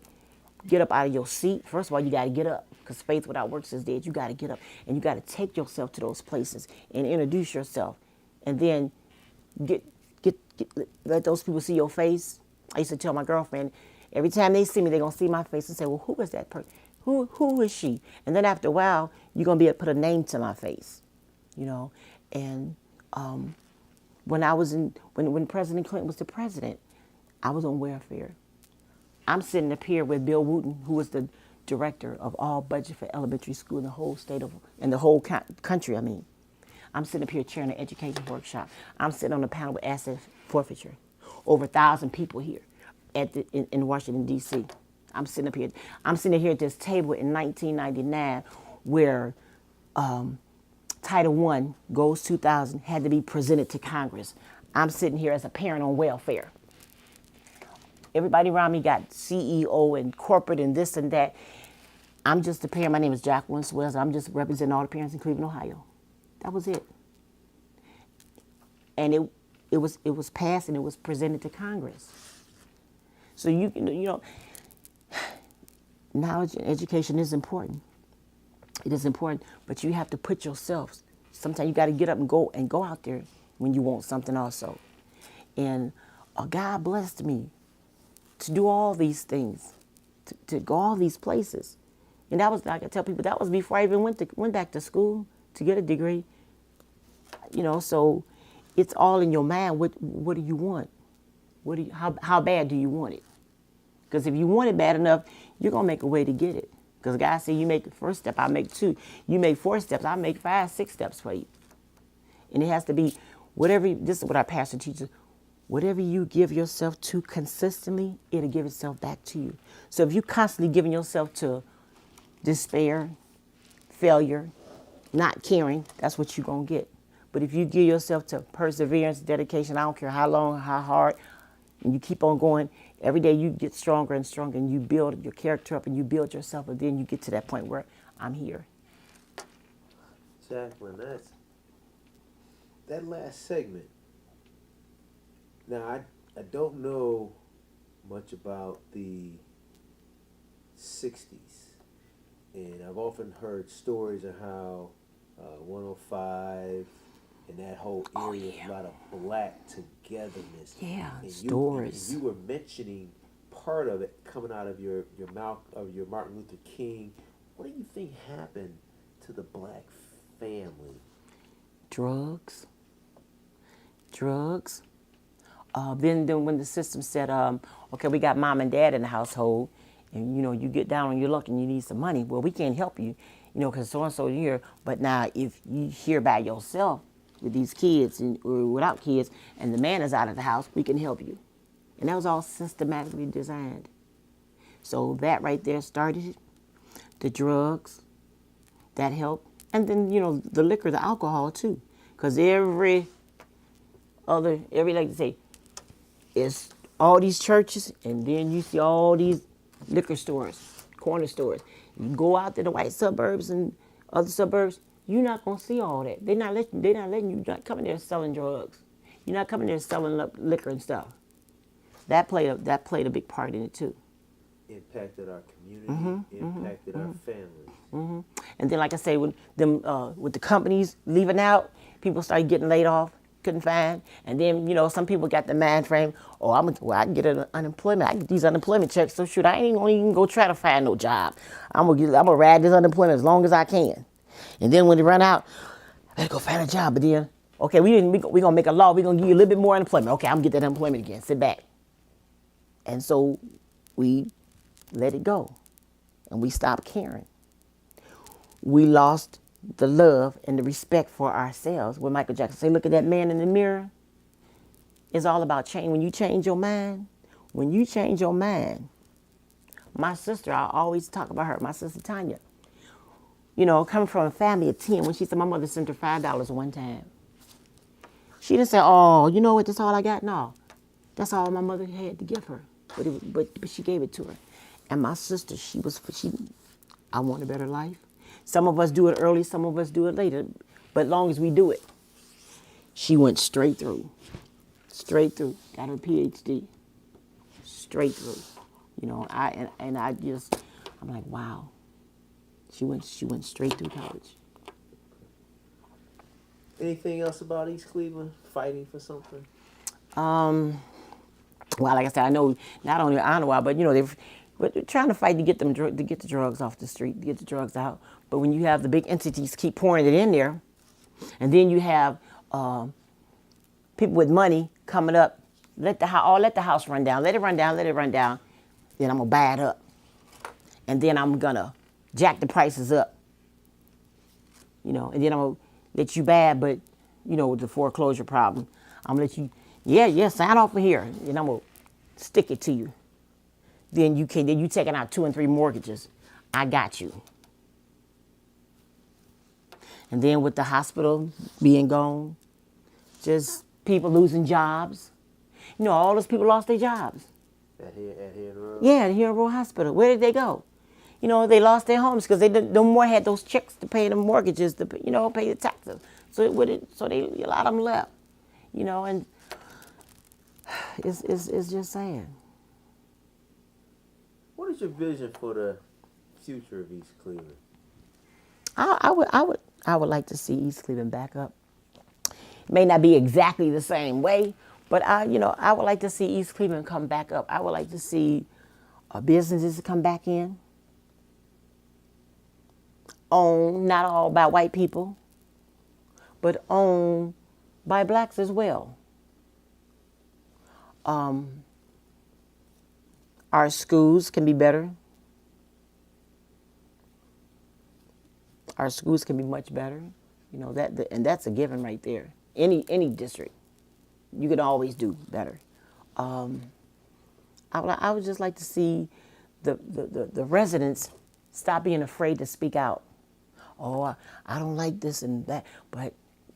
get up out of your seat. First of all, you got to get up, because faith without works is dead. You got to get up, and you got to take yourself to those places and introduce yourself, and then let those people see your face. I used to tell my girlfriend, every time they see me, they're going to see my face and say, well, who is that person? Who is she? And then after a while, you're going to be able to put a name to my face, And when President Clinton was the president, I was on welfare. I'm sitting up here with Bill Wooten, who was the director of all budget for elementary school in the whole the whole country. I'm sitting up here chairing an education workshop. I'm sitting on a panel with asset forfeiture. Over 1,000 people here in Washington, D.C. I'm sitting here at this table in 1999 where Title I, Goals 2000, had to be presented to Congress. I'm sitting here as a parent on welfare. Everybody around me got CEO and corporate and this and that. I'm just a parent. My name is Jacqueline Swells. I'm just representing all the parents in Cleveland, Ohio. That was it. And it was passed and it was presented to Congress. So knowledge and education is important. It is important, but you have to put yourself. Sometimes you got to get up and go out there when you want something also. And God blessed me to do all these things, to go all these places. And that was, like I tell people, that was before I even went back to school to get a degree. So it's all in your mind. What do you want? How bad do you want it? Because if you want it bad enough, you're going to make a way to get it. Because God said, you make the first step, I make 2. You make 4 steps, I make 5, 6 steps for you. And it has to be whatever, this is what our pastor teaches, whatever you give yourself to consistently, it'll give itself back to you. So if you constantly giving yourself to despair, failure, not caring, that's what you're going to get. But if you give yourself to perseverance, dedication, I don't care how long, how hard, and you keep on going, every day you get stronger and stronger, and you build your character up and you build yourself, and then you get to that point where I'm here. Jacqueline, that last segment. Now, I don't know much about the 60s, and I've often heard stories of how 105 and that whole area is a lot of black togetherness. Yeah, and stories. You were mentioning part of it coming out of your mouth of your Martin Luther King. What do you think happened to the black family? Drugs. Then when the system said, okay, we got mom and dad in the household, and you get down on your luck and you need some money. Well, we can't help you, because so and so here. But now, if you here by yourself with these kids or without kids, and the man is out of the house, we can help you. And that was all systematically designed. So that right there started it. The drugs, that helped, and then the liquor, the alcohol too, because every like to say, it's all these churches, and then you see all these liquor stores, corner stores. You go out to the white suburbs and other suburbs, you're not gonna see all that. They're not letting you. You're not coming there selling drugs. You're not coming there selling liquor and stuff. That played a big part in it too. Impacted our community, impacted our families. And then, like I say, with the companies leaving out, people started getting laid off. Couldn't find, and then some people got the mind frame. Oh, I can get an unemployment. I get these unemployment checks. So shoot, I ain't gonna even go try to find no job. I'm gonna ride this unemployment as long as I can. And then when they run out, I better go find a job. But then, okay, we gonna make a law. We gonna give you a little bit more unemployment. Okay, I'm gonna get that unemployment again. Sit back. And so we let it go, and we stopped caring. We lost the love and the respect for ourselves. When Michael Jackson say, look at that man in the mirror. It's all about change. When you change your mind, my sister, I always talk about her, my sister Tanya, coming from a family of 10, when she said my mother sent her $5 one time. She didn't say, oh, you know what, that's all I got? No, that's all my mother had to give her. But she gave it to her. And my sister, I want a better life. Some of us do it early, some of us do it later. But as long as we do it, she went straight through, got her PhD, straight through. I'm like, wow. She went straight through college. Anything else about East Cleveland fighting for something? Well, like I said, I know not only Iowa, but they're trying to fight to get the drugs off the street, to get the drugs out. But when you have the big entities keep pouring it in there, and then you have people with money coming up, let the house run down, let it run down. Then I'm gonna buy it up, and then I'm gonna jack the prices up. And then I'm gonna let you bad, but with the foreclosure problem, I'm gonna let you, sign off for here, and I'm gonna stick it to you. Then you taking out 2 and 3 mortgages. I got you. And then with the hospital being gone, just people losing jobs. All those people lost their jobs. At here Road? Yeah, at Hero Road Hospital. Where did they go? They lost their homes because they no more had those checks to pay the mortgages, to pay the taxes. So a lot of them left. And it's just sad. What is your vision for the future of East Cleveland? I would like to see East Cleveland back up. It may not be exactly the same way, but I would like to see East Cleveland come back up. I would like to see businesses come back in. Owned, not all by white people, but owned by blacks as well. Our schools can be better. Our schools can be much better. You know, and that's a given right there. Any district, you could always do better. I would just like to see the residents stop being afraid to speak out. Oh, I don't like this and that. But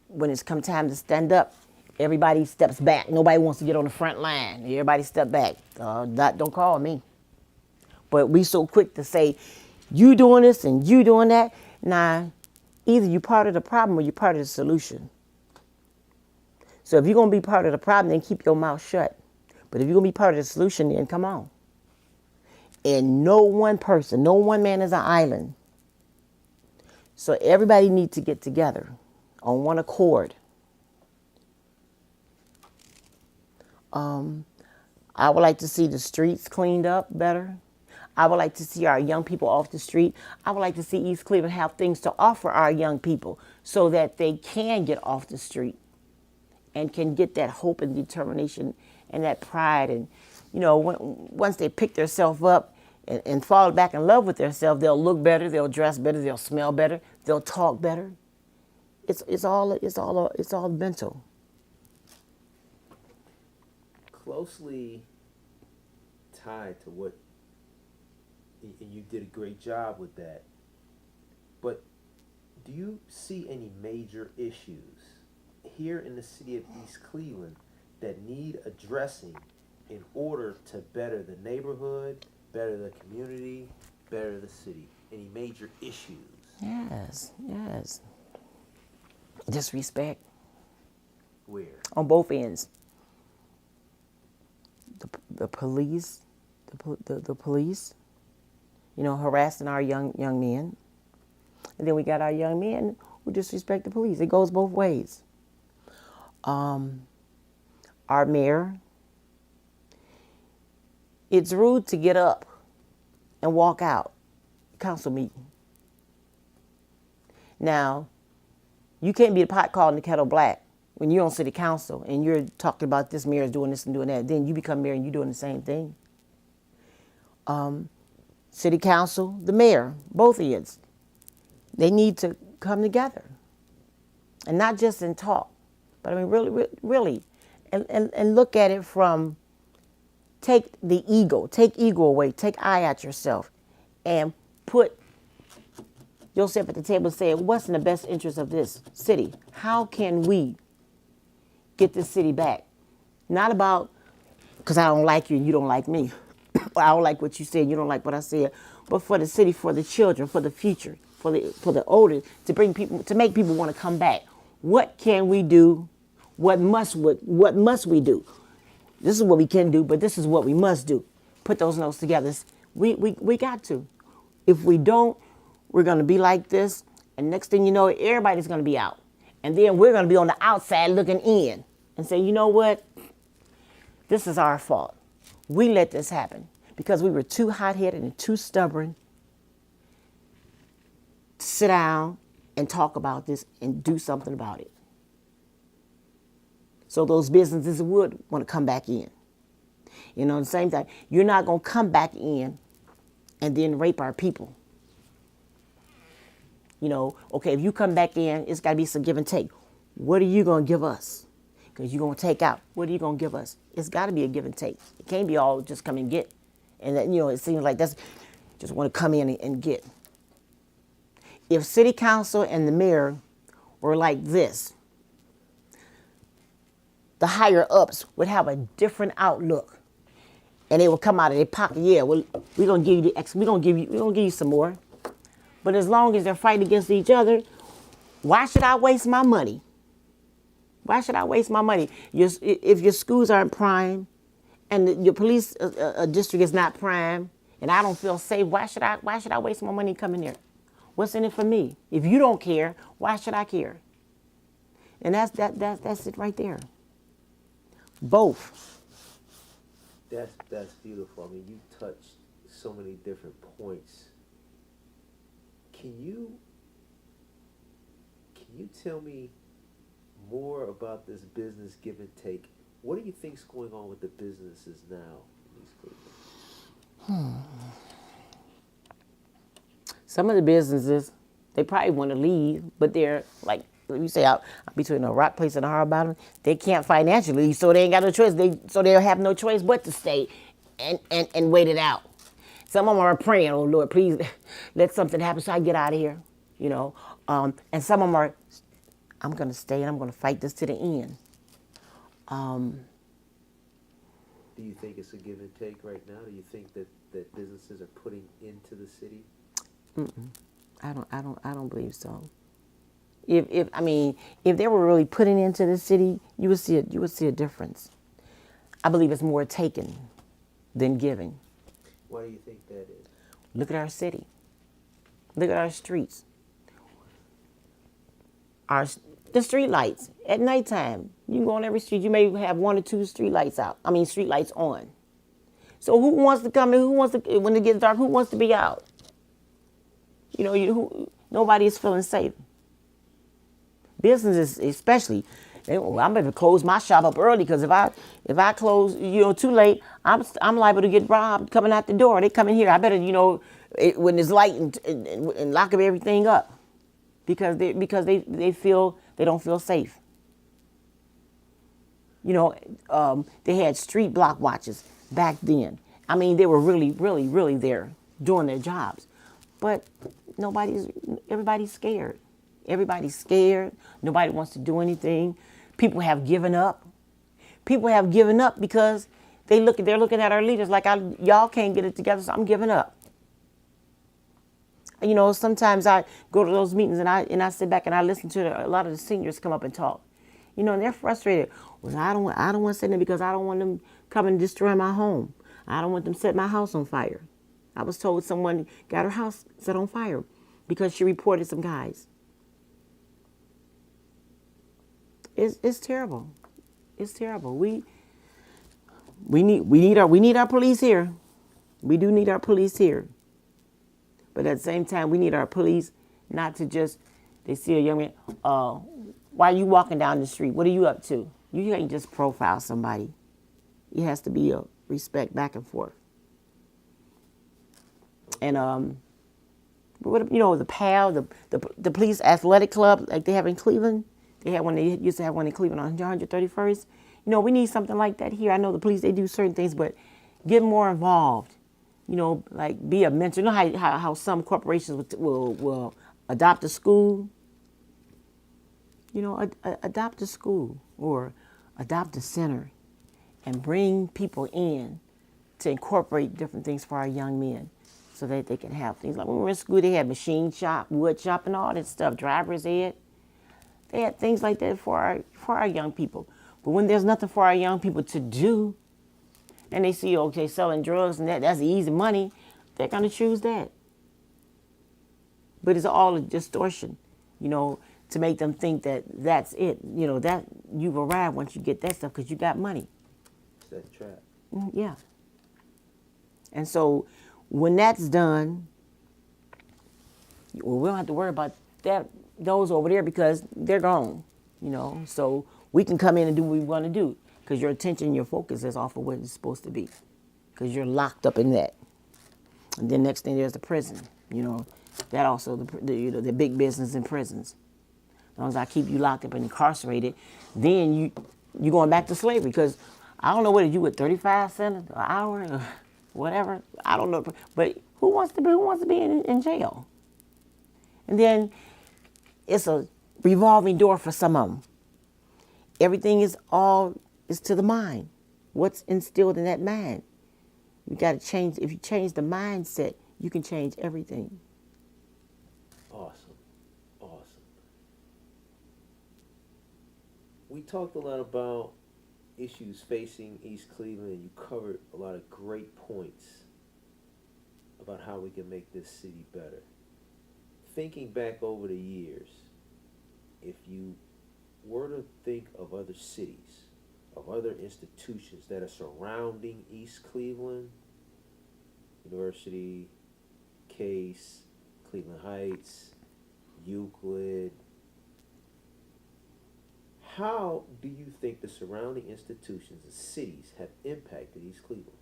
when it's come time to stand up, everybody steps back. Nobody wants to get on the front line. Everybody step back. Don't call me. But we so quick to say, you doing this and you doing that. Nah, either you part of the problem or you part of the solution. So if you're going to be part of the problem, then keep your mouth shut. But if you're going to be part of the solution, then come on. And no one person, no one man is an island. So everybody needs to get together on one accord. I would like to see the streets cleaned up better. I would like to see our young people off the street. I would like to see East Cleveland have things to offer our young people so that they can get off the street and can get that hope and determination and that pride. And, you know, once they pick themselves up and fall back in love with themselves, they'll look better, they'll dress better, they'll smell better, they'll talk better. It's all mental. Closely tied to what, and you did a great job with that, but do you see any major issues here in the city of East Cleveland that need addressing in order to better the neighborhood, better the community, better the city? Any major issues? Yes. Disrespect. Where? On both ends. The police, the police, you know, harassing our young men. And then we got our young men who disrespect the police. It goes both ways. Our mayor, it's rude to get up and walk out council meeting. Now, you can't be the pot calling the kettle black when you're on city council and you're talking about this mayor is doing this and doing that. Then you become mayor and you're doing the same thing. City council, the mayor, both ends, they need to come together. And not just in talk, but I mean really. And look at it from, take ego away, take eye at yourself, and put yourself at the table and say, what's in the best interest of this city? How can we get this city back? Not about, because I don't like you and you don't like me. I don't like what you said, you don't like what I said. But for the city, for the children, for the future, for the older, to bring people, to make people want to come back. What can we do? What must we do? This is what we can do, but this is what we must do. Put those notes together. We got to. If we don't, we're going to be like this, and next thing you know, everybody's going to be out. And then we're going to be on the outside looking in and say, you know what? This is our fault. We let this happen because we were too hot-headed and too stubborn to sit down and talk about this and do something about it. So those businesses would want to come back in. You know, at the same time, you're not going to come back in and then rape our people. You know, okay, if you come back in, it's got to be some give and take. What are you going to give us? Because you're going to take out. What are you going to give us? It's got to be a give and take. It can't be all just come and get. And then, you know, it seems like that's just want to come in and get. If city council and the mayor were like this, the higher ups would have a different outlook. And they would come out of their pocket, yeah, well, we're going to give you the X, we're going to give you some more. But as long as they're fighting against each other, why should I waste my money? Why should I waste my money? If your schools aren't prime and your police district is not prime and I don't feel safe, why should I waste my money coming there? What's in it for me? If you don't care, why should I care? And that's it right there. Both. That's beautiful. I mean, you touched so many different points. Can you tell me more about this business give and take. What do you think's going on with the businesses now in East Cleveland? Some of the businesses, they probably want to leave, but they're like you say out between a rock place and a hard bottom. They can't financially leave, so they ain't got no choice. They'll have no choice but to stay and wait it out. Some of them are praying, oh Lord, please let something happen so I get out of here, you know. And some of them are, I'm gonna stay and I'm gonna fight this to the end. Do you think it's a give and take right now? Do you think that businesses are putting into the city? I don't believe so. If they were really putting into the city, you would see a difference. I believe it's more taken than giving. Why do you think that is? Look at our city. Look at our streets. The street lights at nighttime. You can go on every street. You may have one or two street lights out. Street lights on. So who wants to come in? Who wants to, when it gets dark? Who wants to be out? Nobody is feeling safe. Businesses, especially. I'm going to close my shop up early because if I close too late, I'm liable to get robbed coming out the door. They come in here. I better when it's light and lock everything up because they feel they don't feel safe. They had street block watches back then. They were really, really, really there doing their jobs, but everybody's scared. Everybody's scared. Nobody wants to do anything. People have given up. People have given up because they're looking at our leaders like y'all can't get it together, so I'm giving up. Sometimes I go to those meetings and I sit back and I listen to a lot of the seniors come up and talk. And they're frustrated. Well, I don't want to sit there because I don't want them coming and destroy my home. I don't want them set my house on fire. I was told someone got her house set on fire because she reported some guys. It's terrible. It's terrible. We need our police here. We do need our police here. But at the same time, we need our police not to just, they see a young man, why are you walking down the street? What are you up to? You can't just profile somebody. It has to be a respect back and forth. And the PAL, the police athletic club like they have in Cleveland. They used to have one in Cleveland on 131st. We need something like that here. I know the police, they do certain things, but get more involved. Like be a mentor. How some corporations will adopt a school? Adopt a school or adopt a center and bring people in to incorporate different things for our young men so that they can have things. Like when we were in school, they had machine shop, wood shop, and all that stuff, driver's ed. They had things like that for our young people. But when there's nothing for our young people to do, and they see, okay, selling drugs and that's easy money, they're going to choose that. But it's all a distortion, to make them think that that's it. That you've arrived once you get that stuff because you got money. It's that trap. Yeah. And so when that's done, we don't have to worry about those over there because they're gone, So we can come in and do what we want to do because your attention and your focus is off of what it's supposed to be because you're locked up in that. And then next thing there's the prison, that also the big business in prisons. As long as I keep you locked up and incarcerated, then you going back to slavery because I don't know what you with 35 cents an hour or whatever. I don't know, but who wants to be in jail? And then it's a revolving door for some of them. Everything is to the mind. What's instilled in that mind? You got to change. If you change the mindset, you can change everything. Awesome. We talked a lot about issues facing East Cleveland, and you covered a lot of great points about how we can make this city better. Thinking back over the years, if you were to think of other cities, of other institutions that are surrounding East Cleveland, University, Case, Cleveland Heights, Euclid, How do you think the surrounding institutions and cities have impacted East Cleveland?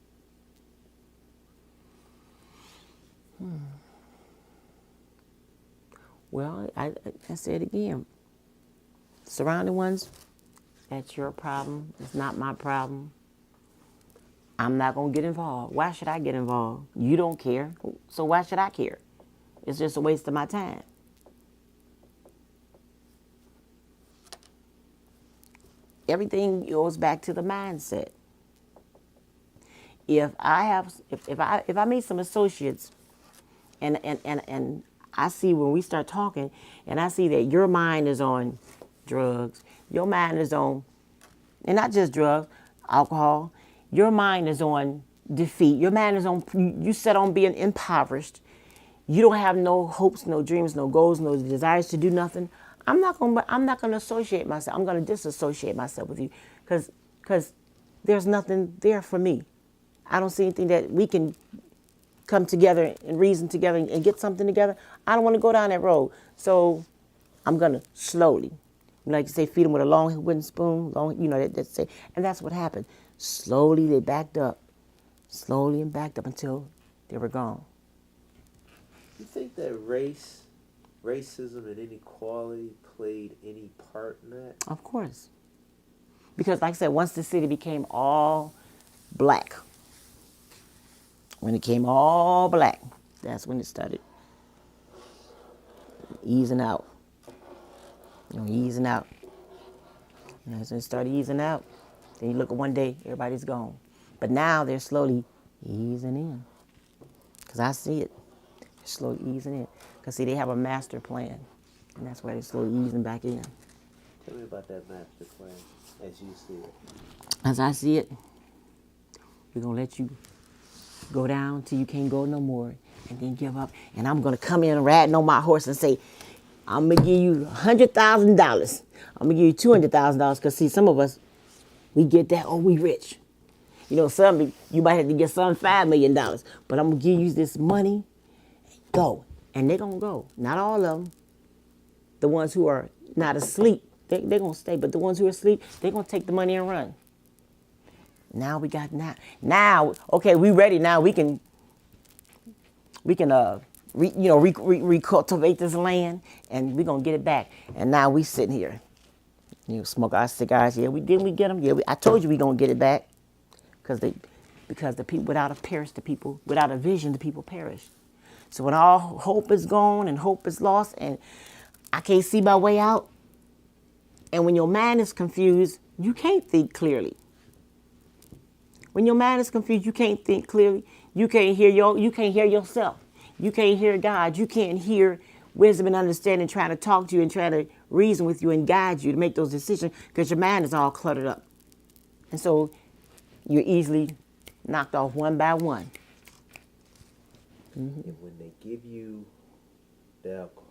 Well, I say it again. Surrounding ones, that's your problem. It's not my problem. I'm not going to get involved. Why should I get involved? You don't care. So why should I care? It's just a waste of my time. Everything goes back to the mindset. If I meet some associates and I see when we start talking and I see that your mind is on drugs, your mind is on, and not just drugs, alcohol, your mind is on defeat, your mind is on, you set on being impoverished, you don't have no hopes, no dreams, no goals, no desires to do nothing. I'm not gonna associate myself. I'm gonna disassociate myself with you because there's nothing there for me. I don't see anything that we can come together and reason together and get something together. I don't want to go down that road. So I'm going to slowly, like you say, feed them with a long wooden spoon, that's it. And that's what happened. Slowly they backed up, slowly and backed up until they were gone. You think that racism, and inequality played any part in that? Of course. Because like I said, once the city became all black, when it came all black, that's when it started easing out. Easing out. And as it started easing out, then you look at one day, everybody's gone. But now they're slowly easing in. Because I see it. They're slowly easing in. Because, see, they have a master plan. And that's why they're slowly easing back in. Tell me about that master plan as you see it. As I see it, we're going to let you go down till you can't go no more and then give up. And I'm going to come in riding on my horse and say, I'm going to give you $100,000. I'm going to give you $200,000 because, see, some of us, we get that, oh, we rich. Some, you might have to get some $5 million. But I'm going to give you this money. Go. And they're going to go. Not all of them. The ones who are not asleep, they're going to stay. But the ones who are asleep, they're going to take the money and run. Now we got now, okay, we ready now. We can recultivate this land, and we're gonna get it back. And now we sitting here, smoke our cigars. Yeah, we get them. Yeah, I told you we gonna get it back, because the people without a vision, the people perish. So when all hope is gone and hope is lost, and I can't see my way out, and when your mind is confused, you can't think clearly. When your mind is confused, you can't think clearly. You can't hear yourself. You can't hear God. You can't hear wisdom and understanding trying to talk to you and trying to reason with you and guide you to make those decisions because your mind is all cluttered up. And so you're easily knocked off one by one. Mm-hmm. And when they give you the alcohol,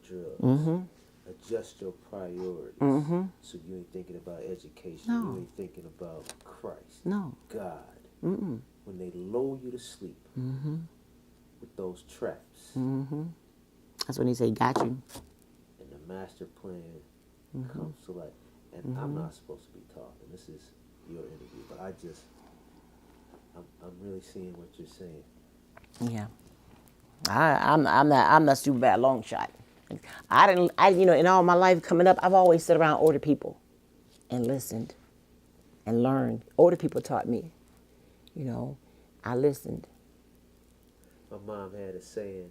the drugs, adjust your priorities. Mm-hmm. So you ain't thinking about education. No. You ain't thinking about Christ. No. God. Mm-mm. When they lull you to sleep with those traps. Mm-hmm. That's when he say, got you. And the master plan comes to life. And I'm not supposed to be talking. This is your interview. But I'm really seeing what you're saying. Yeah. I'm not super bad long shot. In all my life coming up, I've always sat around older people and listened and learned. Older people taught me, I listened. My mom had a saying,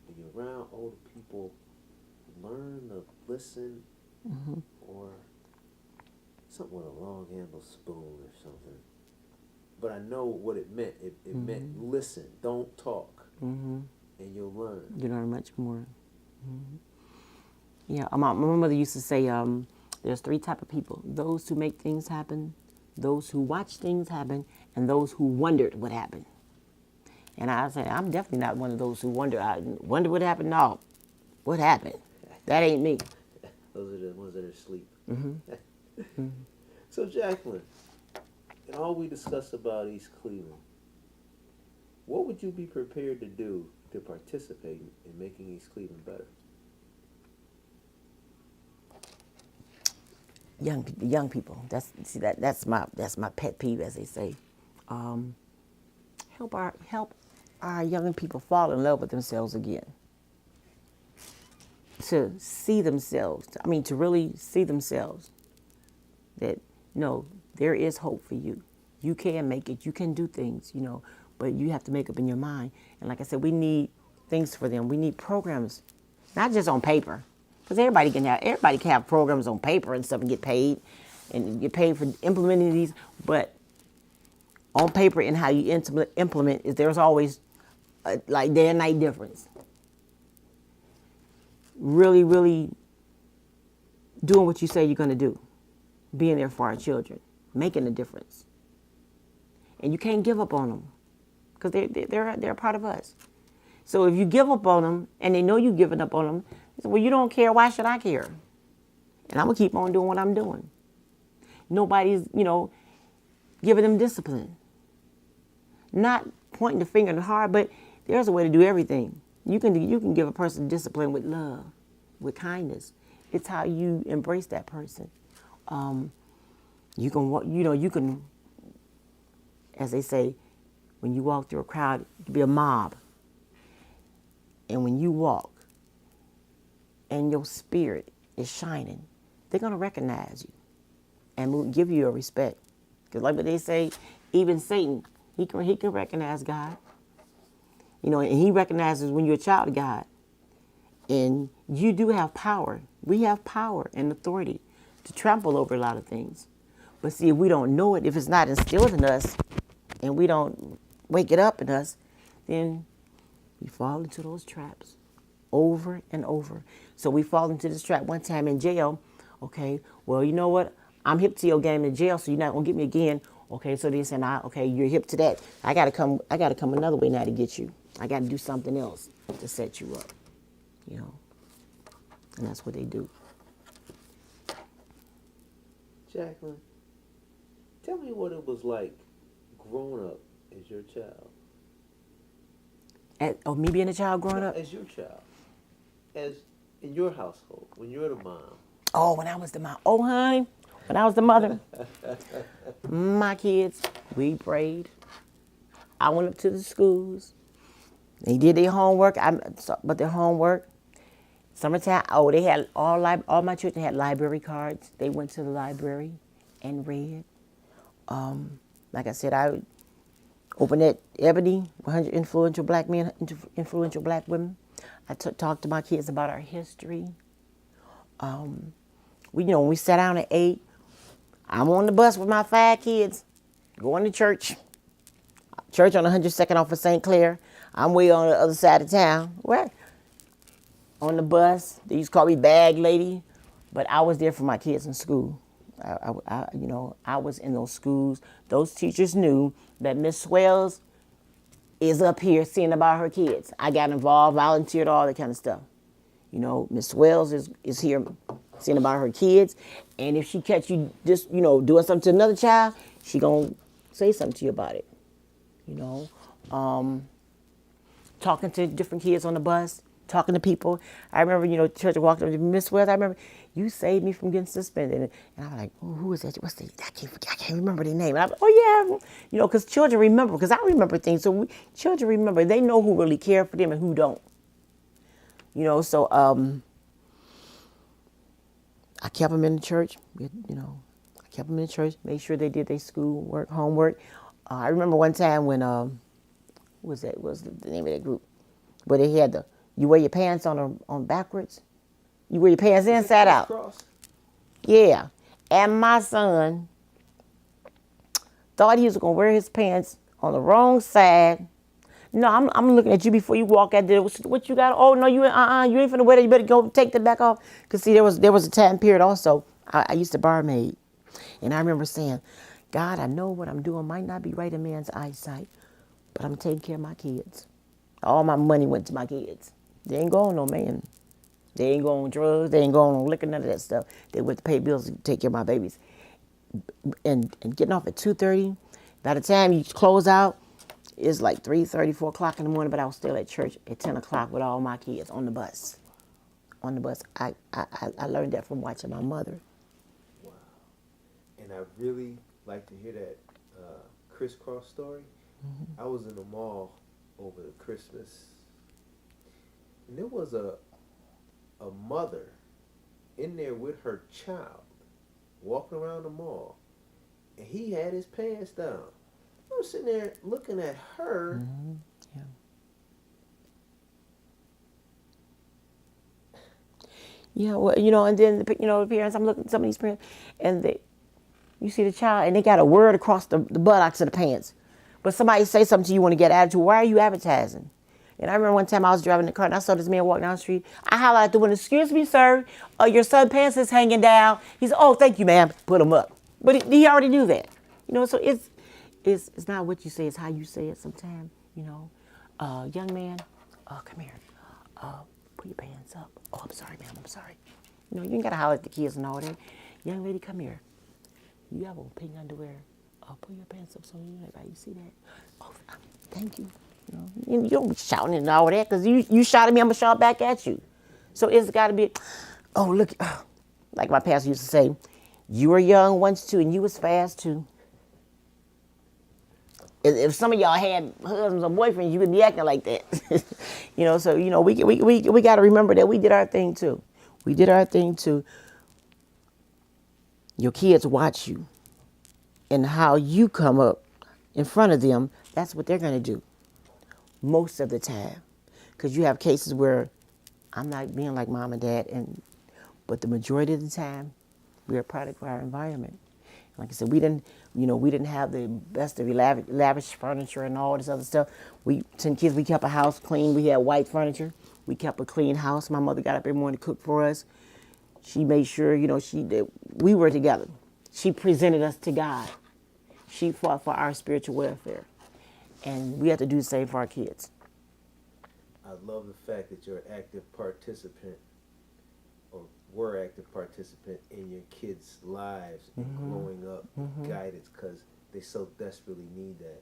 when you're around older people, learn to listen or something with a long handled spoon or something. But I know what it meant. It meant listen, don't talk. And you'll learn. You learn much more. Yeah, my mother used to say, there's 3 types of people. Those who make things happen, those who watch things happen, and those who wondered what happened. And I said, I'm definitely not one of those who wonder. I wonder what happened. No, what happened? That ain't me. Those are the ones that are asleep. So, Jacqueline, in all we discuss about East Cleveland, what would you be prepared to do to participate in making East Cleveland better? young people. That's my pet peeve, as they say. Um, help our young people fall in love with themselves again. To see themselves. I mean, to really see themselves. That no, there is hope for you. You can make it. You can do things. But you have to make up in your mind. And like I said, we need things for them. We need programs, not just on paper, because everybody can have programs on paper and stuff and get paid for implementing these. But on paper and how you implement is there's always like day and night difference. Really, really doing what you say you're going to do, being there for our children, making a difference. And you can't give up on them because they're a part of us. So if you give up on them and they know you're giving up on them, they say, well, you don't care. Why should I care? And I'm going to keep on doing what I'm doing. Nobody's, giving them discipline. Not pointing the finger hard, but there's a way to do everything. You can give a person discipline with love, with kindness. It's how you embrace that person. You can, as they say, when you walk through a crowd, it can be a mob. And when you walk and your spirit is shining, they're going to recognize you and will give you a respect. Because like what they say, even Satan, he can recognize God. And he recognizes when you're a child of God. And you do have power. We have power and authority to trample over a lot of things. But see, if we don't know it, if it's not instilled in us, and we don't wake it up in us, then we fall into those traps over and over. So we fall into this trap one time in jail. Okay, well, you know what? I'm hip to your game in jail, so you're not going to get me again. Okay, so they said, okay, you're hip to that. I got to come another way now to get you. I got to do something else to set you up, And that's what they do. Jacqueline, tell me what it was like growing up as your child. Me being a child growing up? As your child. As in your household, when you're the mom. Oh, when I was the mom. Oh, honey, when I was the mother. My kids, we prayed. I went up to the schools. They did their homework, but their homework, summertime, they had all my children had library cards. They went to the library and read. Like I said, I opened at Ebony, 100 influential black men, influential black women. I talked to my kids about our history. When we sat down at 8, I'm on the bus with my 5 kids, going to church. Church on 102nd off of St. Clair. I'm way on the other side of town. Where? On the bus. They used to call me bag lady, but I was there for my kids in school. I was in those schools. Those teachers knew that Miss Swells is up here seeing about her kids. I got involved, volunteered, all that kind of stuff. Miss Swells is here seeing about her kids, and if she catch you just, doing something to another child, she gonna say something to you about it. Talking to different kids on the bus, talking to people. I remember, church walked up to Miss Wells. I remember, you saved me from getting suspended. And I was like, oh, who is that? I can't remember their name. And I was like, oh, yeah. Because children remember, because I remember things. So children remember. They know who really care for them and who don't. So I kept them in the church. I kept them in the church, made sure they did their school work, homework. I remember one time when, what was the name of that group? Where they had you wear your pants on backwards. You wear your pants inside out. Cross? Yeah. And my son thought he was going to wear his pants on the wrong side. No, I'm looking at you before you walk out there. What you got? Oh, no, you ain't finna wear that. You better go take the back off. Because, see, there was a time period also. I used to barmaid. And I remember saying, God, I know what I'm doing might not be right in man's eyesight, but I'm taking care of my kids. All my money went to my kids. They ain't going no man. They ain't going on drugs. They ain't going on liquor, none of that stuff. They went to pay bills to take care of my babies. And getting off at 2:30, by the time you close out, it's like 3:30, 4 o'clock in the morning, but I was still at church at 10 o'clock with all my kids on the bus. On the bus. I learned that from watching my mother. Wow. and I really like to hear that crisscross story. I was in the mall over the Christmas, and there was a mother in there with her child walking around the mall, and he had his pants down. I was sitting there looking at her. Yeah. Yeah, well, and then the parents. I'm looking at some of these parents, and you see the child, and they got a word across the buttocks of the pants. But somebody say something to you, want to get attitude. Why are you advertising? And I remember one time I was driving the car and I saw this man walk down the street. I hollered out the window, "Excuse me, sir, your son's pants is hanging down." He said, "Oh, thank you, ma'am." Put them up. But he already knew that. So it's not what you say, it's how you say it sometimes. Young man, come here. Put your pants up. Oh, I'm sorry, ma'am, I'm sorry. You ain't got to holler at the kids and all that. Young lady, come here. You have on pink underwear. Pull your pants up so everybody see that. Oh, thank you. You don't be shouting and all that, because you shot at me, I'm going to shout back at you. So it's got to be, oh, look, like my pastor used to say, you were young once too, and you was fast too. If some of y'all had husbands or boyfriends, you would be acting like that. So, we got to remember that we did our thing too. We did our thing too. Your kids watch you. And how you come up in front of them, that's what they're going to do most of the time. Because you have cases where I'm not being like mom and dad, but the majority of the time, we're a product of our environment. Like I said, we didn't have the best of lavish furniture and all this other stuff. 10 kids, we kept a house clean. We had white furniture. We kept a clean house. My mother got up every morning to cook for us. She made sure, we were together. She presented us to God. She fought for our spiritual welfare. And we have to do the same for our kids. I love the fact that you're an active participant, or were active participant in your kids' lives and growing up, guidance, because they so desperately need that.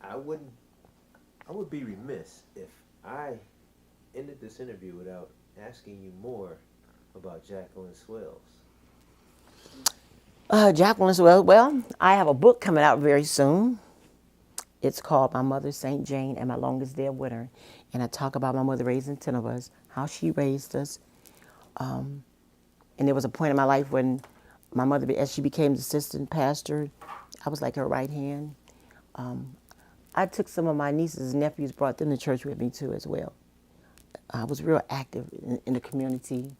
I would be remiss if I ended this interview without asking you more about Jacqueline Swells. Jacqueline Swells, well, I have a book coming out very soon. It's called My Mother, St. Jane, and My Longest Day of Winter. And I talk about my mother raising 10 of us, how she raised us. And there was a point in my life when my mother, as she became the assistant pastor, I was like her right hand. I took some of my nieces and nephews, brought them to church with me too as well. I was real active in the community.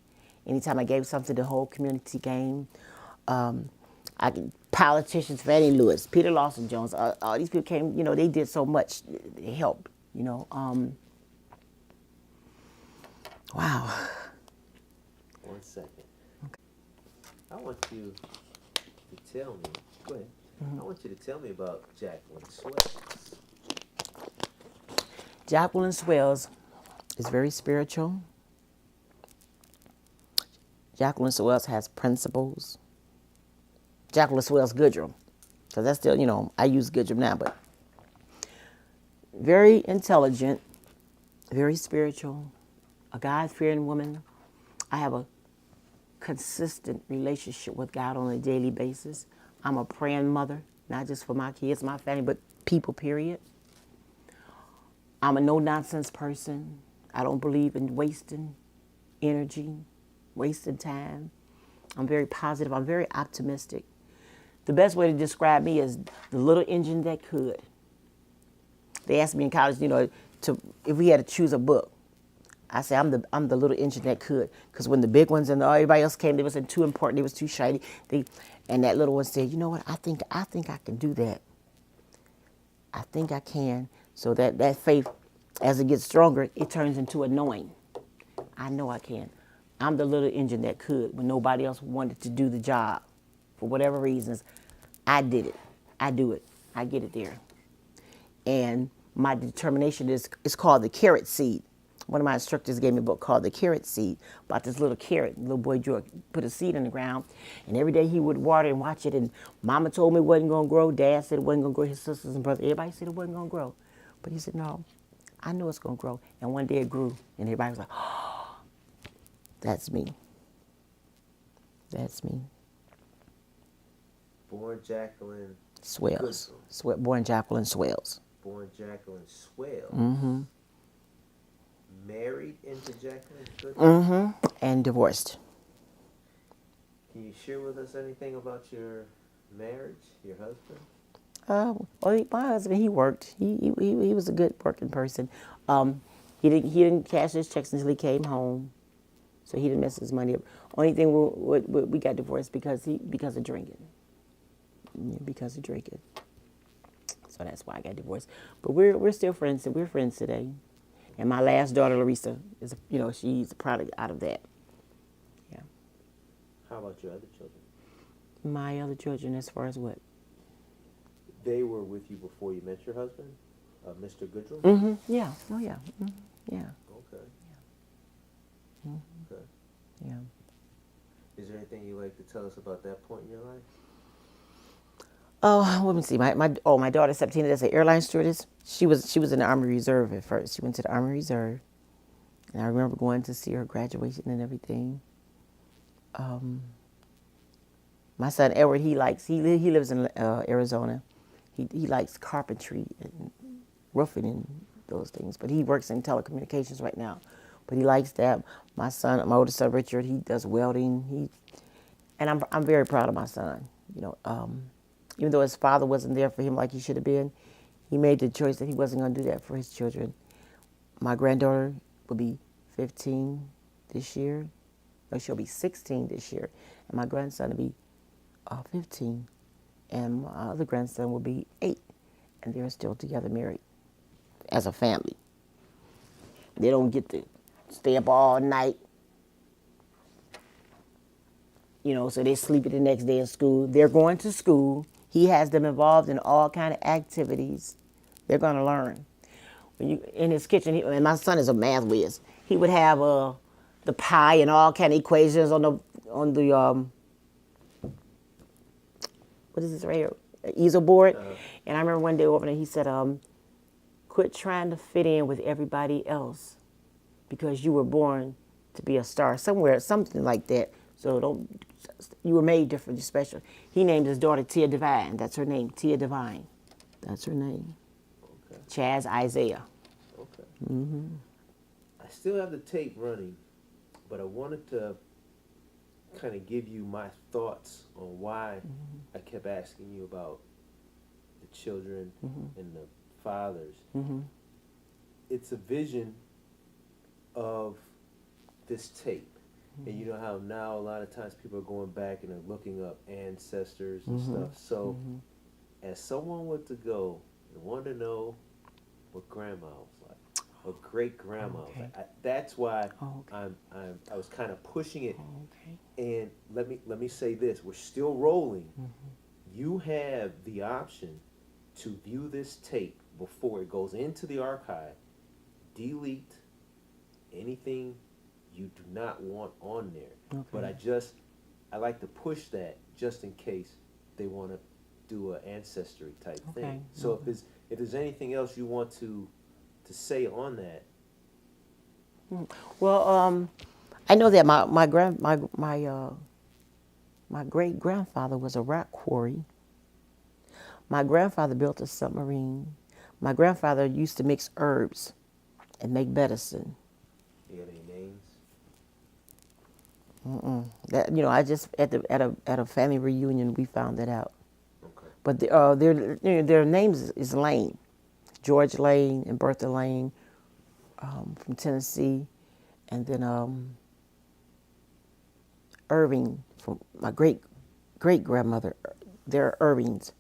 Anytime I gave something, the whole community came. Politicians, Fannie Lewis, Peter Lawson Jones, all these people came, they did so much. They helped, Wow. 1 second. Okay. I want you to tell me, go ahead. I want you to tell me about Jacqueline Swells. Jacqueline Swells is very spiritual. Jacqueline Swells has principles. Jacqueline Swells Goodrum, because that's still, I use Goodrum now, but very intelligent, very spiritual, a God-fearing woman. I have a consistent relationship with God on a daily basis. I'm a praying mother, not just for my kids, my family, but people, period. I'm a no-nonsense person. I don't believe in wasting energy, wasting time. I'm very positive. I'm very optimistic. The best way to describe me is the little engine that could. They asked me in college, if we had to choose a book. I say I'm the little engine that could, because when the big ones and everybody else came, they wasn't too important. They was too shiny. And that little one said, "You know what? I think I can do that. I think I can." So that faith, as it gets stronger, it turns into a knowing. I know I can. I'm the little engine that could when nobody else wanted to do the job. For whatever reasons, I did it. I do it. I get it there. And my determination is called the carrot seed. One of my instructors gave me a book called The Carrot Seed, about this little carrot. Little boy George put a seed in the ground, and every day he would water and watch it, and Mama told me it wasn't going to grow. Dad said it wasn't going to grow. His sisters and brothers, everybody said it wasn't going to grow. But he said, "No, I know it's going to grow." And one day it grew, and everybody was like, "Oh, that's me. That's me." Born Jacqueline Swells. Goodrum. Born Jacqueline Swells. Born Jacqueline Swells. Mm-hmm. Married into Jacqueline Goodrum. Mm-hmm. And divorced. Can you share with us anything about your marriage, your husband? My husband, he worked. He was a good working person. He didn't cash his checks until he came home, so he didn't mess his money up. Only thing we got divorced because of drinking. Yeah, because of drinking. So that's why I got divorced. But we're still friends. We're friends today. And my last daughter, Larissa, is she's a product out of that. Yeah. How about your other children? My other children, as far as what? They were with you before you met your husband, Mr. Goodrum? Mm-hmm. Yeah. Oh, yeah. Mm-hmm. Yeah. Okay. Yeah. Mm-hmm. Okay. Yeah. Is there anything you'd like to tell us about that point in your life? Oh, let me see. My daughter Septina, that's an airline stewardess. She was in the Army Reserve at first. She went to the Army Reserve, and I remember going to see her graduation and everything. My son Edward, he lives in Arizona. He likes carpentry and roofing and those things, but he works in telecommunications right now. But he likes that. My oldest son Richard, he does welding. And I'm very proud of my son. Even though his father wasn't there for him like he should have been, he made the choice that he wasn't going to do that for his children. My granddaughter will be 15 this year. No, she'll be 16 this year. And my grandson will be 15. And my other grandson will be 8. And they're still together married as a family. They don't get to stay up all night. So they sleep the next day in school. They're going to school. He has them involved in all kind of activities. They're going to learn. In his kitchen, and my son is a math whiz. He would have the pi and all kind of equations on the what is this right here? Easel board. And I remember one day over there, he said, "Quit trying to fit in with everybody else, because you were born to be a star somewhere, something like that. So don't. You were made different, special." He named his daughter Tia Divine. That's her name, Tia Divine. That's her name. Okay. Chaz Isaiah. Okay. Mm-hmm. I still have the tape running, but I wanted to kind of give you my thoughts on why I kept asking you about the children and the fathers. It's a vision of this tape. And you know how now a lot of times people are going back and they're looking up ancestors and stuff. So as someone went to go and wanted to know what grandma was like, or great grandma was like, that's why I was kind of pushing it. And let me say this: we're still rolling. You have the option to view this tape before it goes into the archive. Delete anything you do not want on there. But I like to push that just in case they want to do an ancestry type thing. So if there's anything else you want to say on that. Well, I know that my great grandfather was a rock quarry. My grandfather built a submarine. My grandfather used to mix herbs and make medicine. You got any names? That I just at a family reunion we found that out. Okay. But their names is Lane, George Lane and Bertha Lane, from Tennessee, and then Irving from my great grandmother. They're Irvings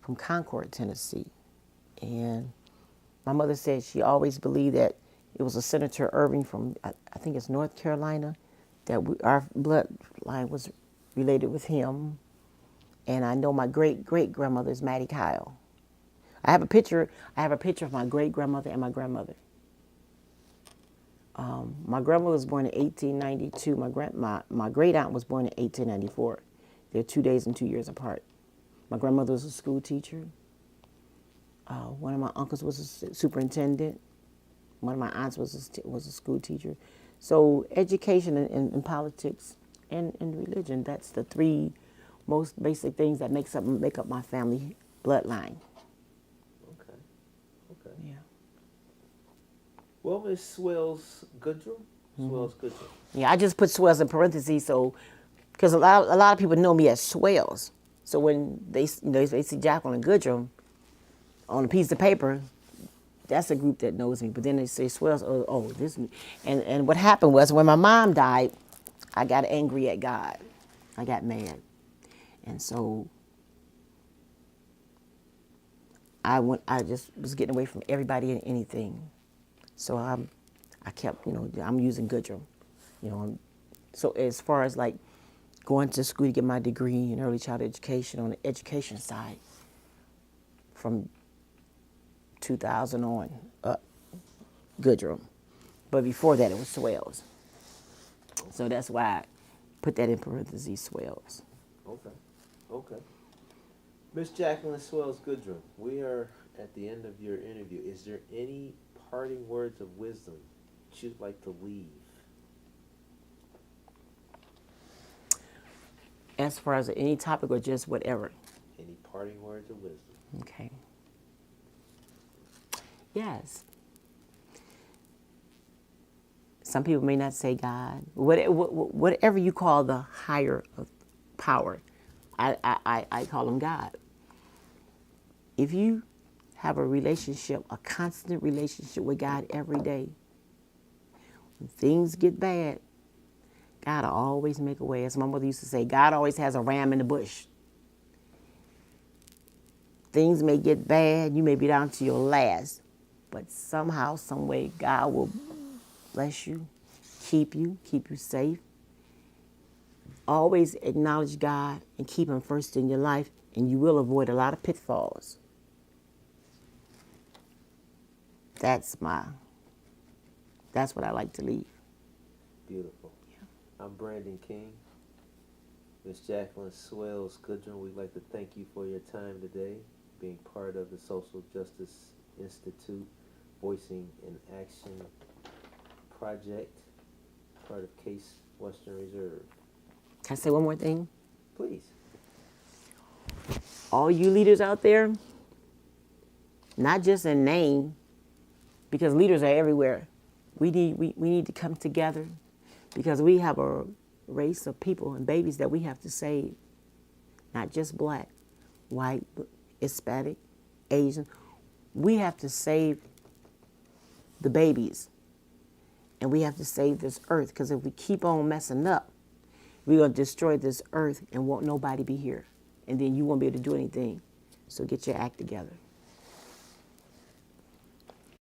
from Concord, Tennessee, and my mother said she always believed that it was a Senator Irving from, I think it's North Carolina, that our bloodline was related with him. And I know my great grandmother is Mattie Kyle. I have a picture of my great grandmother and my grandmother. My grandmother was born in 1892. My great aunt was born in 1894. They're 2 days and 2 years apart. My grandmother was a school teacher. One of my uncles was a superintendent. One of my aunts was a school teacher. So education and politics and religion, that's the three most basic things that make up my family bloodline. Okay. Okay. Yeah. Well, Miss Swells Goodrum. Swells Goodrum. Yeah, I just put swells in parentheses so because a lot of people know me as Swells. So when they see Jacqueline Goodrum on a piece of paper, that's a group that knows me. But then they say Swells, this, and what happened was when my mom died, I got angry at God. I got mad, and so I just was getting away from everybody and anything. So I kept, I'm using Goodrum, so as far as like going to school to get my degree in early childhood education on the education side, from 2000 on up, Goodrum. But before that, it was Swells. So that's why I put that in parentheses, Swells. Okay. Okay. Miss Jacqueline Swells Goodrum, we are at the end of your interview. Is there any parting words of wisdom that you'd like to leave? As far as any topic or just whatever? Any parting words of wisdom? Okay. Yes. Some people may not say God. Whatever you call the higher power, I call him God. If you have a relationship, a constant relationship with God every day, when things get bad, God will always make a way. As my mother used to say, God always has a ram in the bush. Things may get bad, you may be down to your last, but somehow, some way, God will bless you, keep you safe. Always acknowledge God and keep him first in your life, and you will avoid a lot of pitfalls. That's what I like to leave. Beautiful. I'm Brandon King. Miss Jacqueline Swells Goodrum, we'd like to thank you for your time today, being part of the Social Justice Institute Voicing in Action project, part of Case Western Reserve. Can I say one more thing? Please. All you leaders out there, not just in name, because leaders are everywhere. We need to come together because we have a race of people and babies that we have to save. Not just black, white, Hispanic, Asian. We have to save the babies. And we have to save this earth because if we keep on messing up, we're going to destroy this earth and won't nobody be here. And then you won't be able to do anything. So get your act together.